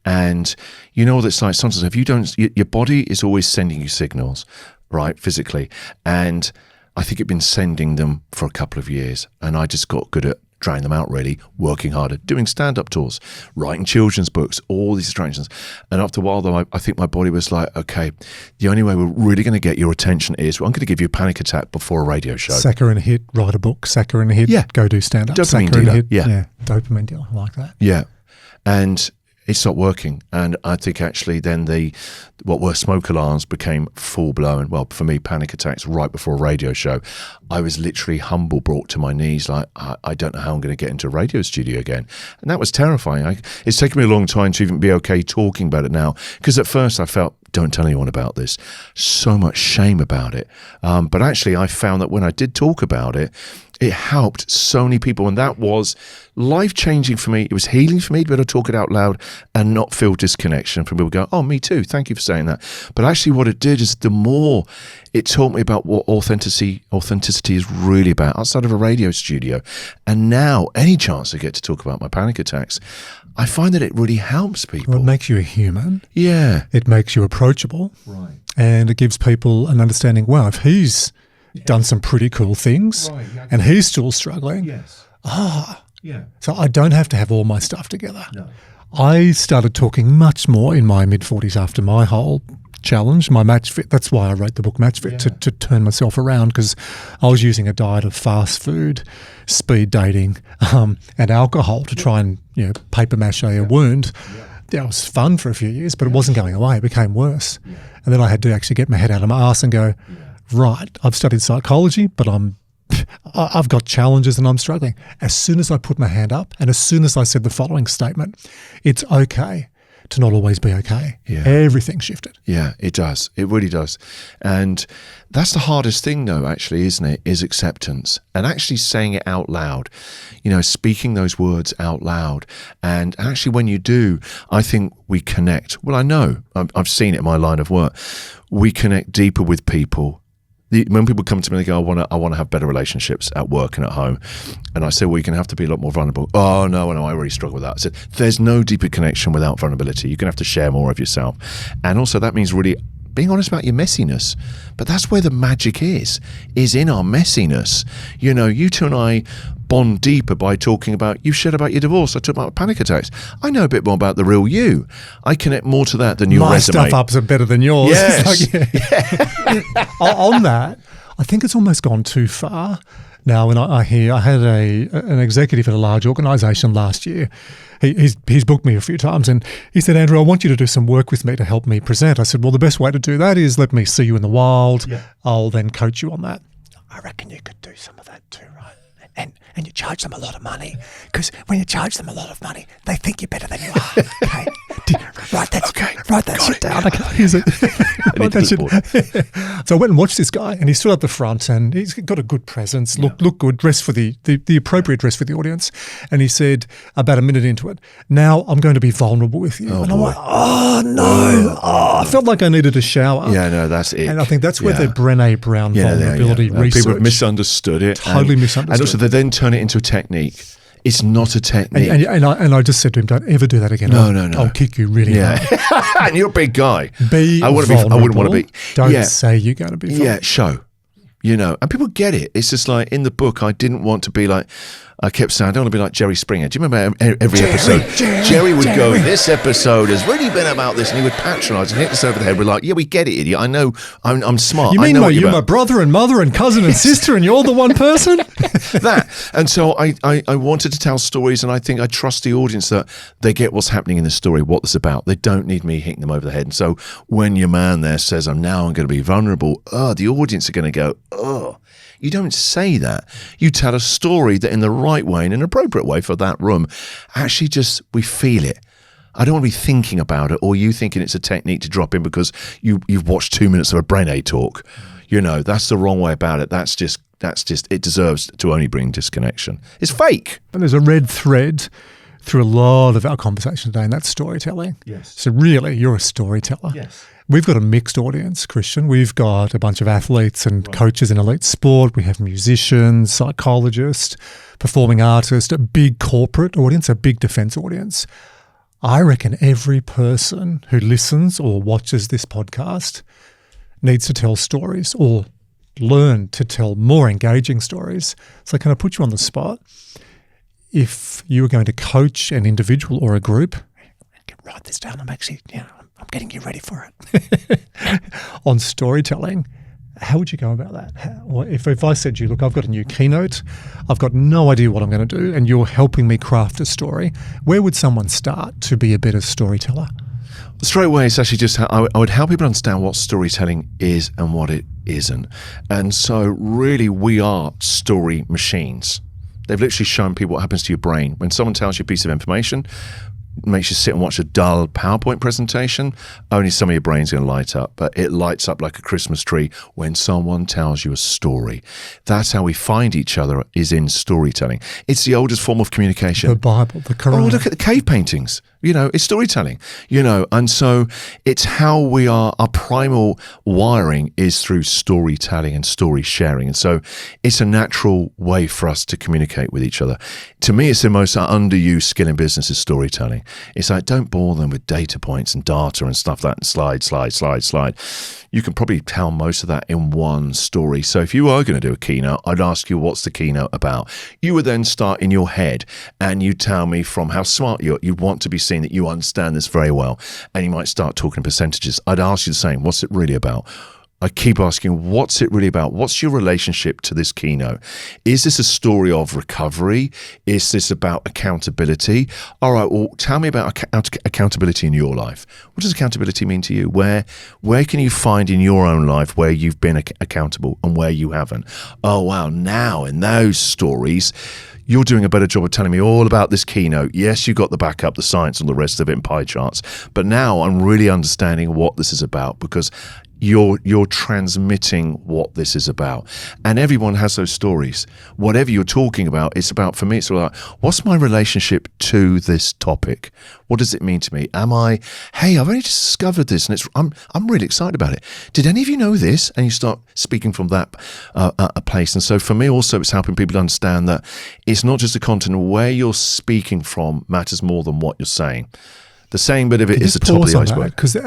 And you know what it's like sometimes if you don't, your body is always sending you signals, right, physically. And I think it'd been sending them for a couple of years, and I just got good at draining them out, really, working harder, doing stand-up tours, writing children's books, all these distractions. And after a while, though, I think my body was like, okay, the only way we're really going to get your attention is, well, I'm going to give you a panic attack before a radio show. Sacker and a hit, write a book. Sacker and a hit, go do stand-up. Dopamine dealer. hit. Yeah. Dopamine dealer. I like that. Yeah. And it stopped working. And I think actually then what were smoke alarms became full-blown, well, for me, panic attacks right before a radio show. I was literally brought to my knees, like, I don't know how I'm going to get into a radio studio again. And that was terrifying. It's taken me a long time to even be okay talking about it now, because at first I felt, don't tell anyone about this. So much shame about it. But actually I found that when I did talk about it, it helped so many people, and that was life-changing for me. It was healing for me to be able to talk it out loud and not feel disconnection from people going, oh, me too, thank you for saying that. But actually what it did is the more it taught me about what authenticity is really about outside of a radio studio. And now any chance I get to talk about my panic attacks, I find that it really helps people. Well, it makes you a human. Yeah. It makes you approachable. Right. And it gives people an understanding, wow, if he's done some pretty cool things and he's still struggling. Yes. So I don't have to have all my stuff together. No. I started talking much more in my mid-40s after my whole challenge, my match fit. That's why I wrote the book Match Fit, to turn myself around, because I was using a diet of fast food, speed dating, and alcohol to try and paper mache a wound. That was fun for a few years, but it wasn't going away. It became worse. And then I had to actually get my head out of my ass and go, right, I've studied psychology, but I've got challenges and I'm struggling. As soon as I put my hand up and as soon as I said the following statement, it's okay to not always be okay. Yeah. Everything shifted. Yeah, it does. It really does. And that's the hardest thing, though, actually, isn't it? Is acceptance and actually saying it out loud, speaking those words out loud. And actually, when you do, I think we connect. Well, I know, I've seen it in my line of work. We connect deeper with people. When people come to me, they go, I want to have better relationships at work and at home. And I say, well, you're going to have to be a lot more vulnerable. Oh, no, I really struggle with that. I said, there's no deeper connection without vulnerability. You're going to have to share more of yourself. And also that means really being honest about your messiness. But that's where the magic is in our messiness. You two and I bond deeper by talking about, you shared about your divorce, I talk about panic attacks. I know a bit more about the real you. I connect more to that than your resume. My stuff-ups are better than yours. Yes. On that, I think it's almost gone too far. Now, when I hear, I had an executive at a large organisation last year. He's booked me a few times and he said, Andrew, I want you to do some work with me to help me present. I said, well, the best way to do that is let me see you in the wild. Yeah. I'll then coach you on that. I reckon you could do some of that too, right? And you charge them a lot of money, because when you charge them a lot of money, they think you're better than you are. Okay? Write that. Okay. Write that shit down. Okay. Here's it. Write that shit. So I went and watched this guy, and he stood up the front, and he's got a good presence, look good, dressed for the appropriate dress for the audience. And he said, about a minute into it, now I'm going to be vulnerable with you. And I'm like, oh no, I felt like I needed a shower. Yeah, no, that's it. And I think that's where the Brené Brown vulnerability research. People have misunderstood it. Totally misunderstood. And also they then turn it into a technique. It's not a technique. And I just said to him, don't ever do that again. No. I'll kick you really hard. And you're a big guy. I wouldn't want to be. Don't say you're going to be vulnerable. Yeah, show. And people get it. It's just like in the book, I didn't want to be like, I kept saying, I don't want to be like Jerry Springer. Do you remember every episode? Jerry would go, this episode has really been about this, and he would patronise and hit us over the head. We're like, yeah, we get it, idiot. I know, I'm smart. You mean you're my brother and mother and cousin and sister, and you're all the one person? That. And so I wanted to tell stories, and I think I trust the audience that they get what's happening in the story, what it's about. They don't need me hitting them over the head. And so when your man there says, I'm going to be vulnerable, the audience are going to go, oh. You don't say that. You tell a story that in the right way, in an appropriate way for that room, actually just, we feel it. I don't want to be thinking about it or you thinking it's a technique to drop in because you've watched 2 minutes of a Brené talk. That's the wrong way about it. That's just, it deserves to only bring disconnection. It's fake. And there's a red thread through a lot of our conversation today, and that's storytelling. Yes. So really, you're a storyteller. Yes. We've got a mixed audience, Christian. We've got a bunch of athletes and coaches in elite sport. We have musicians, psychologists, performing artists, a big corporate audience, a big defense audience. I reckon every person who listens or watches this podcast needs to tell stories or learn to tell more engaging stories. So can I put you on the spot? If you were going to coach an individual or a group, write this down. I'm getting you ready for it. On storytelling, how would you go about that? If I said to you, look, I've got a new keynote, I've got no idea what I'm going to do, and you're helping me craft a story, where would someone start to be a better storyteller? Straight away, it's actually just I would help people understand what storytelling is and what it isn't. And so really we are story machines. They've literally shown people what happens to your brain. When someone tells you a piece of information, makes you sit and watch a dull PowerPoint presentation, only some of your brain's going to light up, but it lights up like a Christmas tree when someone tells you a story. That's how we find each other, is in storytelling. It's the oldest form of communication. The Bible, the Quran. Oh, look at the cave paintings. It's storytelling, and so it's how we are, our primal wiring is through storytelling and story sharing. And so it's a natural way for us to communicate with each other. To me, it's the most underused skill in business is storytelling. It's like, don't bore them with data points and data and stuff like that, slide. You can probably tell most of that in one story. So if you are going to do a keynote, I'd ask you, what's the keynote about? You would then start in your head and you tell me from how smart you are. You want to be seen that you understand this very well. And you might start talking percentages. I'd ask you the same. What's it really about? I keep asking, what's it really about? What's your relationship to this keynote? Is this a story of recovery? Is this about accountability? All right, well, tell me about accountability in your life. What does accountability mean to you? Where can you find in your own life where you've been accountable and where you haven't? Oh, wow, now in those stories, you're doing a better job of telling me all about this keynote. Yes, you got the backup, the science, and the rest of it in pie charts. But now I'm really understanding what this is about because you're transmitting what this is about. And everyone has those stories. Whatever you're talking about, it's about, for me, it's all like, what's my relationship to this topic? What does it mean to me? Hey, I've only just discovered this and I'm really excited about it. Did any of you know this? And you start speaking from that a place. And so for me also, it's helping people understand that it's not just the content, where you're speaking from matters more than what you're saying. The saying bit of it is the top of the iceberg. Because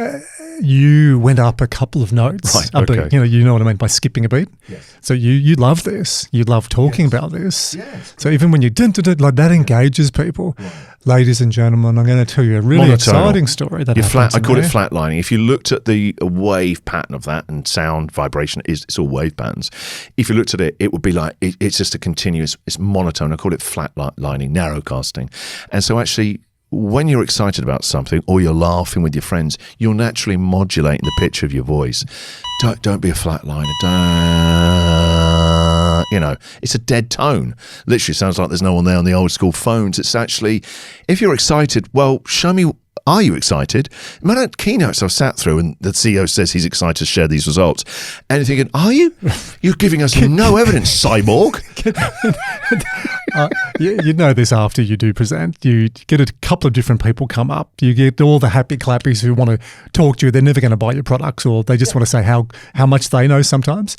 you went up a couple of notes. Right, okay. okay. You know what I mean by skipping a beat? Yes. So you love this. You love talking about this. Yes. So even when you like that engages people. Right. Ladies and gentlemen, I'm going to tell you a really exciting story that happens. I call it flatlining. If you looked at the wave pattern of that, and sound, vibration, it's all wave patterns. If you looked at it, it would be like, it's just a continuous, it's monotone. I call it flatlining, narrowcasting. And so actually, when you're excited about something or you're laughing with your friends, you're naturally modulating the pitch of your voice. Don't be a flatliner. It's a dead tone. Literally sounds like there's no one there on the old school phones. It's actually, if you're excited, well, show me Are you excited? Man, at keynotes I've sat through and the CEO says he's excited to share these results. And you're thinking, are you? You're giving us no evidence, cyborg. You know this after you do present. You get a couple of different people come up. You get all the happy clappies who want to talk to you. They're never going to buy your products, or they just want to say how much they know sometimes.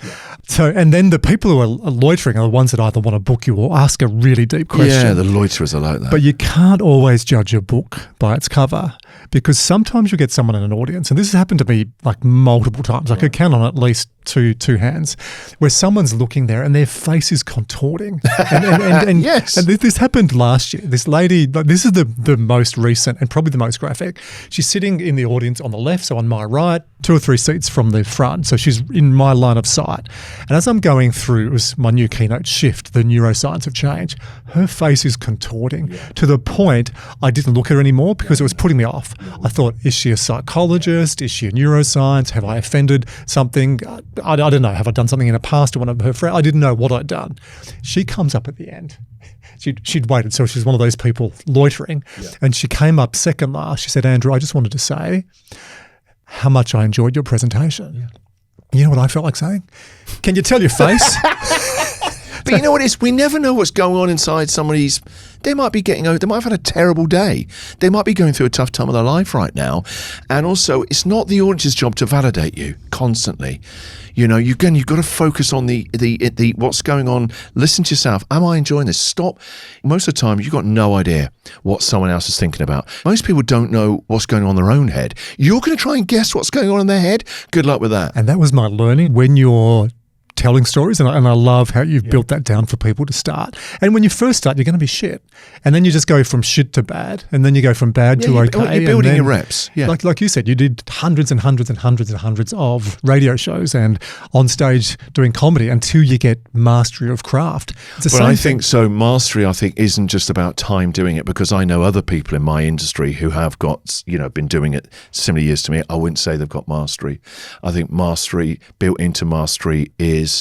So, and then the people who are loitering are the ones that either want to book you or ask a really deep question. Yeah, the loiterers are like that. But you can't always judge a book by its cover, because sometimes you get someone in an audience, and this has happened to me like multiple times. I could count on at least two hands, where someone's looking there and their face is contorting. And yes. And this happened last year. This lady, this is the most recent and probably the most graphic. She's sitting in the audience on the left, so on my right, 2 or 3 seats from the front. So she's in my line of sight. And as I'm going through, it was my new keynote shift, the neuroscience of change. Her face is contorting to the point I didn't look at her anymore because it was putting me off. I thought, is she a psychologist? Is she a neuroscience? Have I offended something? I don't know. Have I done something in the past to one of her friends? I didn't know what I'd done. She comes up at the end. She'd waited, so she's one of those people loitering. Yeah. And she came up second last. She said, Andrew, I just wanted to say how much I enjoyed your presentation. Yeah. You know what I felt like saying? Can you tell your face? But you know what it is? We never know what's going on inside somebody's. They might be they might have had a terrible day. They might be going through a tough time of their life right now. And also, it's not the audience's job to validate you constantly. You know, you've got to focus on the what's going on. Listen to yourself. Am I enjoying this? Stop. Most of the time, you've got no idea what someone else is thinking about. Most people don't know what's going on in their own head. You're going to try and guess what's going on in their head? Good luck with that. And that was my learning when you're telling stories, and I love how you've built that down for people to start. And when you first start, you're going to be shit, and then you just go from shit to bad, and then you go from bad to okay. You're building your reps. Yeah, like you said, you did hundreds and hundreds and hundreds and hundreds of radio shows and on stage doing comedy until you get mastery of craft. But I think so. Mastery, I think, isn't just about time doing it, because I know other people in my industry who have got, been doing it similar years to me. I wouldn't say they've got mastery. I think mastery, built into mastery, is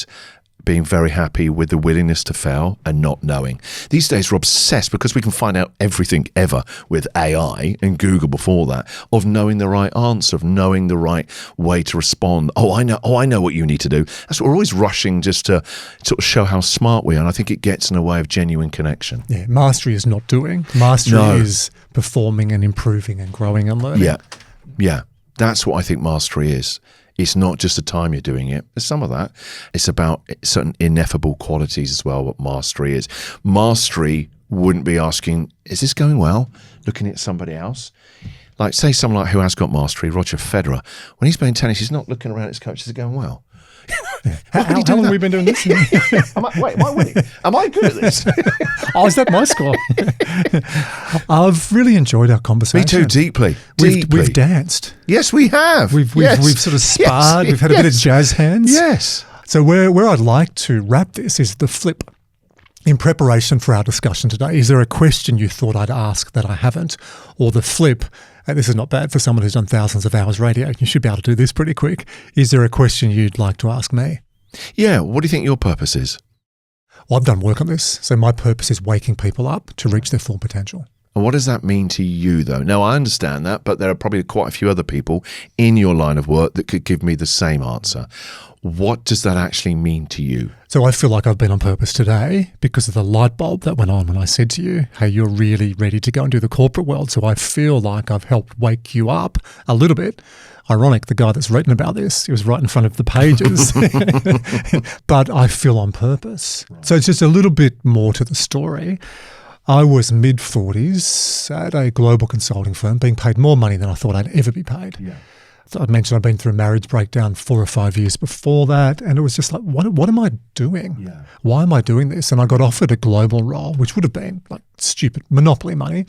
being very happy with the willingness to fail and not knowing. These days we're obsessed, because we can find out everything ever with AI and Google before that, of knowing the right answer, of knowing the right way to respond. I know what you need to do. That's what we're always rushing, just to sort of show how smart we are. And I think it gets in the way of genuine connection. Yeah, mastery is not doing. Mastery is performing and improving and growing and learning. Yeah. That's what I think mastery is. It's not just the time you're doing it. There's some of that. It's about certain ineffable qualities as well, what mastery is. Mastery wouldn't be asking, is this going well? Looking at somebody else. Like, say someone who has got mastery, Roger Federer. When he's playing tennis, he's not looking around at his coach, is it going well? How long have we been doing this? Am I winning? Am I good at this? Is that my score? I've really enjoyed our conversation. Me too, deeply. We've danced. Yes, we have. We've sort of sparred. We've had a bit of jazz hands. Yes. So where I'd like to wrap this is the flip. In preparation for our discussion today, is there a question you thought I'd ask that I haven't? Or the flip, and this is not bad for someone who's done thousands of hours radio, you should be able to do this pretty quick. Is there a question you'd like to ask me? Yeah, what do you think your purpose is? Well, I've done work on this. So my purpose is waking people up to reach their full potential. And what does that mean to you, though? Now, I understand that, but there are probably quite a few other people in your line of work that could give me the same answer. What does that actually mean to you? So I feel like I've been on purpose today because of the light bulb that went on when I said to you, hey, you're really ready to go and do the corporate world. So I feel like I've helped wake you up a little bit. Ironic, the guy that's written about this, he was right in front of the pages. But I feel on purpose. So it's just a little bit more to the story. I was mid-40s at a global consulting firm, being paid more money than I thought I'd ever be paid. Yeah. So I mentioned I'd been through a marriage breakdown 4 or 5 years before that, and it was just like, what am I doing? Yeah. Why am I doing this? And I got offered a global role, which would have been like stupid monopoly money.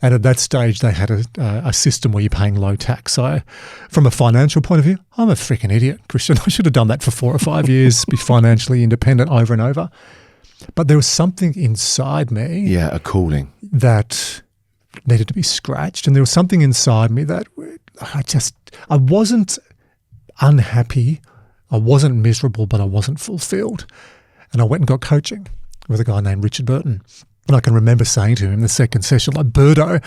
And at that stage, they had a system where you're paying low tax. So from a financial point of view, I'm a freaking idiot, Christian. I should have done that for 4 or 5 years, be financially independent over and over. But there was something inside me. Yeah, a calling. That needed to be scratched. And there was something inside me that I wasn't unhappy. I wasn't miserable, but I wasn't fulfilled. And I went and got coaching with a guy named Richard Burton. And I can remember saying to him in the second session, like, Birdo,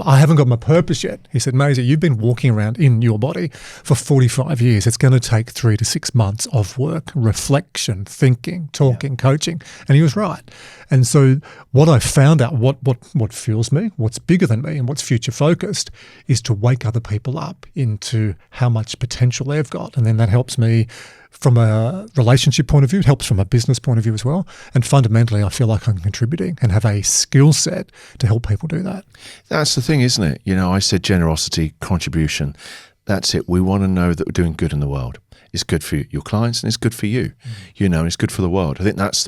I haven't got my purpose yet. He said, Maisie, you've been walking around in your body for 45 years. It's going to take 3 to 6 months of work, reflection, thinking, talking, coaching. And he was right. And so what I found out, what fuels me, what's bigger than me and what's future focused is to wake other people up into how much potential they've got. And then that helps me from a relationship point of view. It helps from a business point of view as well. And fundamentally, I feel like I'm contributing and have a skill set to help people do that. That's the thing, isn't it? You know, I said generosity, contribution. That's it. We want to know that we're doing good in the world. It's good for your clients and it's good for you. You know, and it's good for the world. I think that's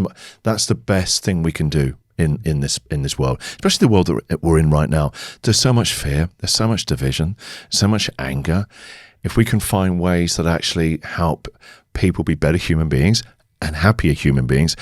the best thing we can do in this world, especially the world that we're in right now. There's so much fear. There's so much division, so much anger. If we can find ways that actually help people be better human beings and happier human beings,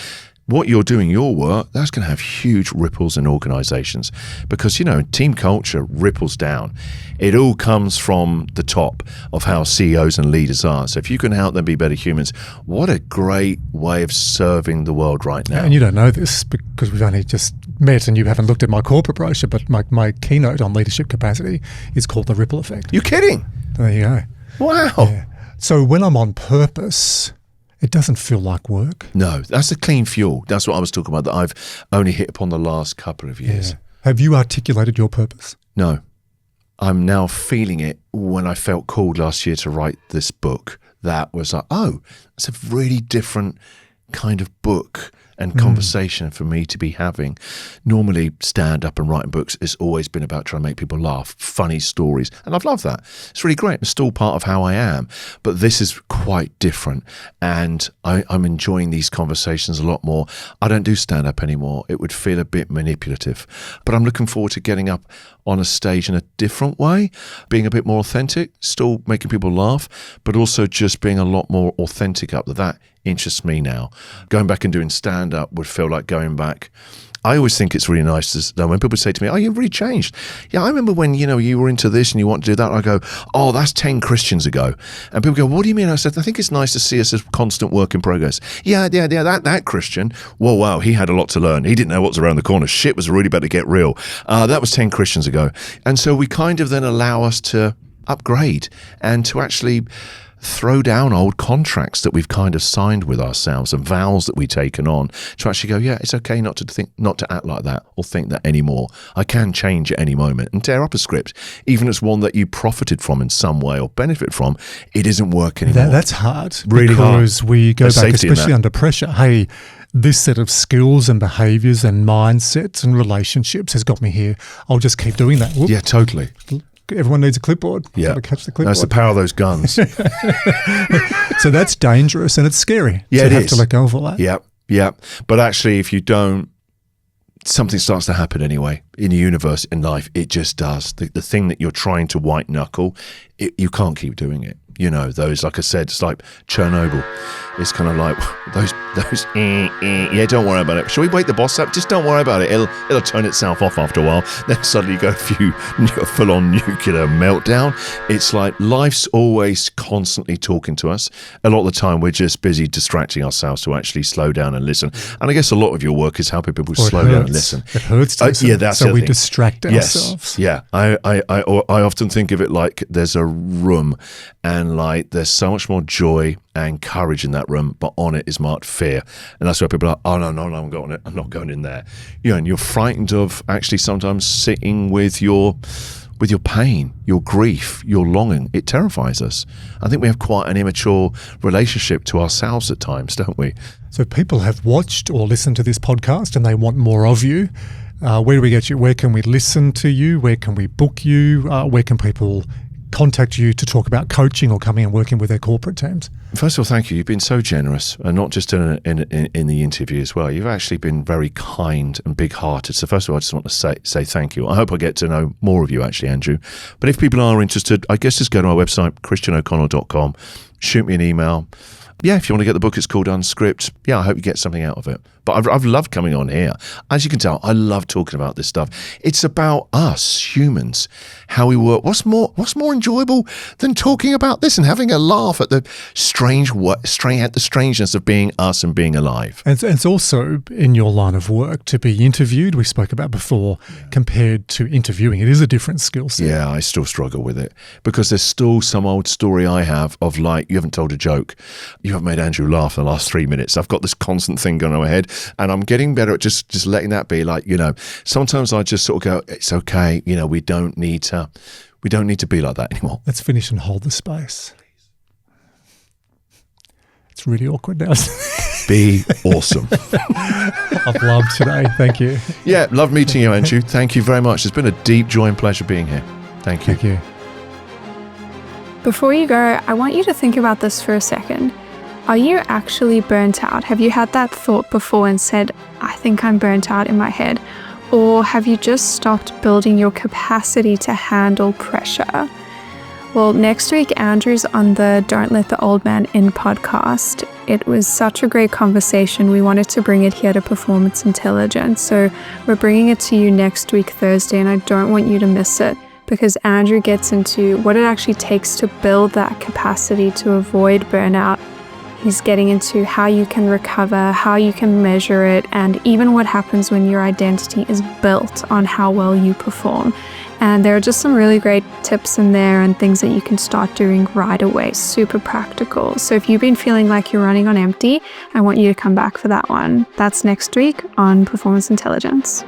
what you're doing, your work, that's going to have huge ripples in organizations because, you know, team culture ripples down. It all comes from the top of how CEOs and leaders are. So if you can help them be better humans, what a great way of serving the world right now. And you don't know this because we've only just met and you haven't looked at my corporate brochure, but my keynote on leadership capacity is called The Ripple Effect. You're kidding? There you go. Wow. Yeah. So when I'm on purpose, it doesn't feel like work. No, that's the clean fuel. That's what I was talking about that I've only hit upon the last couple of years. Yeah. Have you articulated your purpose? No. I'm now feeling it when I felt called last year to write this book. That was like, oh, it's a really different kind of book and conversation for me to be having. Normally, stand up and writing books has always been about trying to make people laugh, funny stories. And I've loved that. It's really great. It's still part of how I am. But this is quite different. And I'm enjoying these conversations a lot more. I don't do stand up anymore. It would feel a bit manipulative. But I'm looking forward to getting up on a stage in a different way, being a bit more authentic, still making people laugh, but also just being a lot more authentic up. That interests me now. Going back and doing stand-up would feel like going back. I always think it's really nice to, when people say to me, oh, you've really changed. Yeah, I remember when, you know, you were into this and you want to do that. I go, oh, that's 10 Christians ago. And people go, what do you mean? I said, I think it's nice to see us as constant work in progress. Yeah, that Christian, whoa, wow, he had a lot to learn. He didn't know what was around the corner. Shit was really about to get real. That was 10 Christians ago. And so we kind of then allow us to upgrade and to actually throw down old contracts that we've kind of signed with ourselves and vows that we've taken on to actually go, yeah, it's okay not to act like that or think that anymore. I can change at any moment and tear up a script, even if it's one that you profited from in some way or benefit from. It isn't working anymore. That's hard. Really because hard. We go back, especially under pressure. Hey, this set of skills and behaviors and mindsets and relationships has got me here. I'll just keep doing that. Whoop. Yeah, totally. Everyone needs a clipboard. Yeah. Got to catch the clipboard. That's the power of those guns. So that's dangerous and it's scary. Yeah, so it you is. have to let go of all that. Yeah. But actually, if you don't, something starts to happen anyway in the universe, in life. It just does. The thing that you're trying to white knuckle, you can't keep doing it. You know, those, like I said, it's like Chernobyl. It's kind of like those. Yeah, don't worry about it. Shall we wake the boss up? Just don't worry about it. It'll turn itself off after a while. Then suddenly you go a few full-on nuclear meltdown. It's like life's always constantly talking to us. A lot of the time we're just busy distracting ourselves to actually slow down and listen. And I guess a lot of your work is helping people slow down and listen. It hurts to listen. Yeah, that's so the we thing. distract ourselves. Yeah. I often think of it like there's a room and like there's so much more joy and courage in that room, but on it is marked fear. And that's where people are, oh, no, I'm not going in there. You know, and you're frightened of actually sometimes sitting with your pain, your grief, your longing. It terrifies us. I think we have quite an immature relationship to ourselves at times, don't we? So people have watched or listened to this podcast and they want more of you. Where do we get you? Where can we listen to you? Where can we book you? Where can people contact you to talk about coaching or coming and working with their corporate teams? First of all, thank you. You've been so generous, and not just in the interview as well. You've actually been very kind and big-hearted. So first of all, I just want to say thank you. I hope I get to know more of you, actually, Andrew. But if people are interested, I guess just go to our website, christianoconnell.com, shoot me an email. yeah, if you want to get the book, it's called Unscripted. Yeah, I hope you get something out of it. But I've loved coming on here. As you can tell, I love talking about this stuff. It's about us humans, how we work. What's more enjoyable than talking about this and having a laugh at the strangeness of being us and being alive? And it's also in your line of work to be interviewed. We spoke about before, compared to interviewing. It is a different skill set. Yeah, I still struggle with it because there's still some old story I have of like, you haven't told a joke. You haven't made Andrew laugh in the last 3 minutes. I've got this constant thing going on in my head. And I'm getting better at just letting that be. Like, sometimes I just sort of go, it's okay. We don't need to be like that anymore. Let's finish and hold the space. It's really awkward now. Be awesome. I've loved today. Thank you. Yeah, love meeting you, Andrew. Thank you very much. It's been a deep joy and pleasure being here. Thank you. Thank you. Before you go, I want you to think about this for a second. Are you actually burnt out? Have you had that thought before and said, I think I'm burnt out in my head? Or have you just stopped building your capacity to handle pressure? Well, next week, Andrew's on the Don't Let the Old Man In podcast. It was such a great conversation. We wanted to bring it here to Performance Intelligence. So we're bringing it to you next week, Thursday, and I don't want you to miss it because Andrew gets into what it actually takes to build that capacity to avoid burnout. He's getting into how you can recover, how you can measure it, and even what happens when your identity is built on how well you perform. And there are just some really great tips in there and things that you can start doing right away. Super practical. So if you've been feeling like you're running on empty, I want you to come back for that one. That's next week on Performance Intelligence.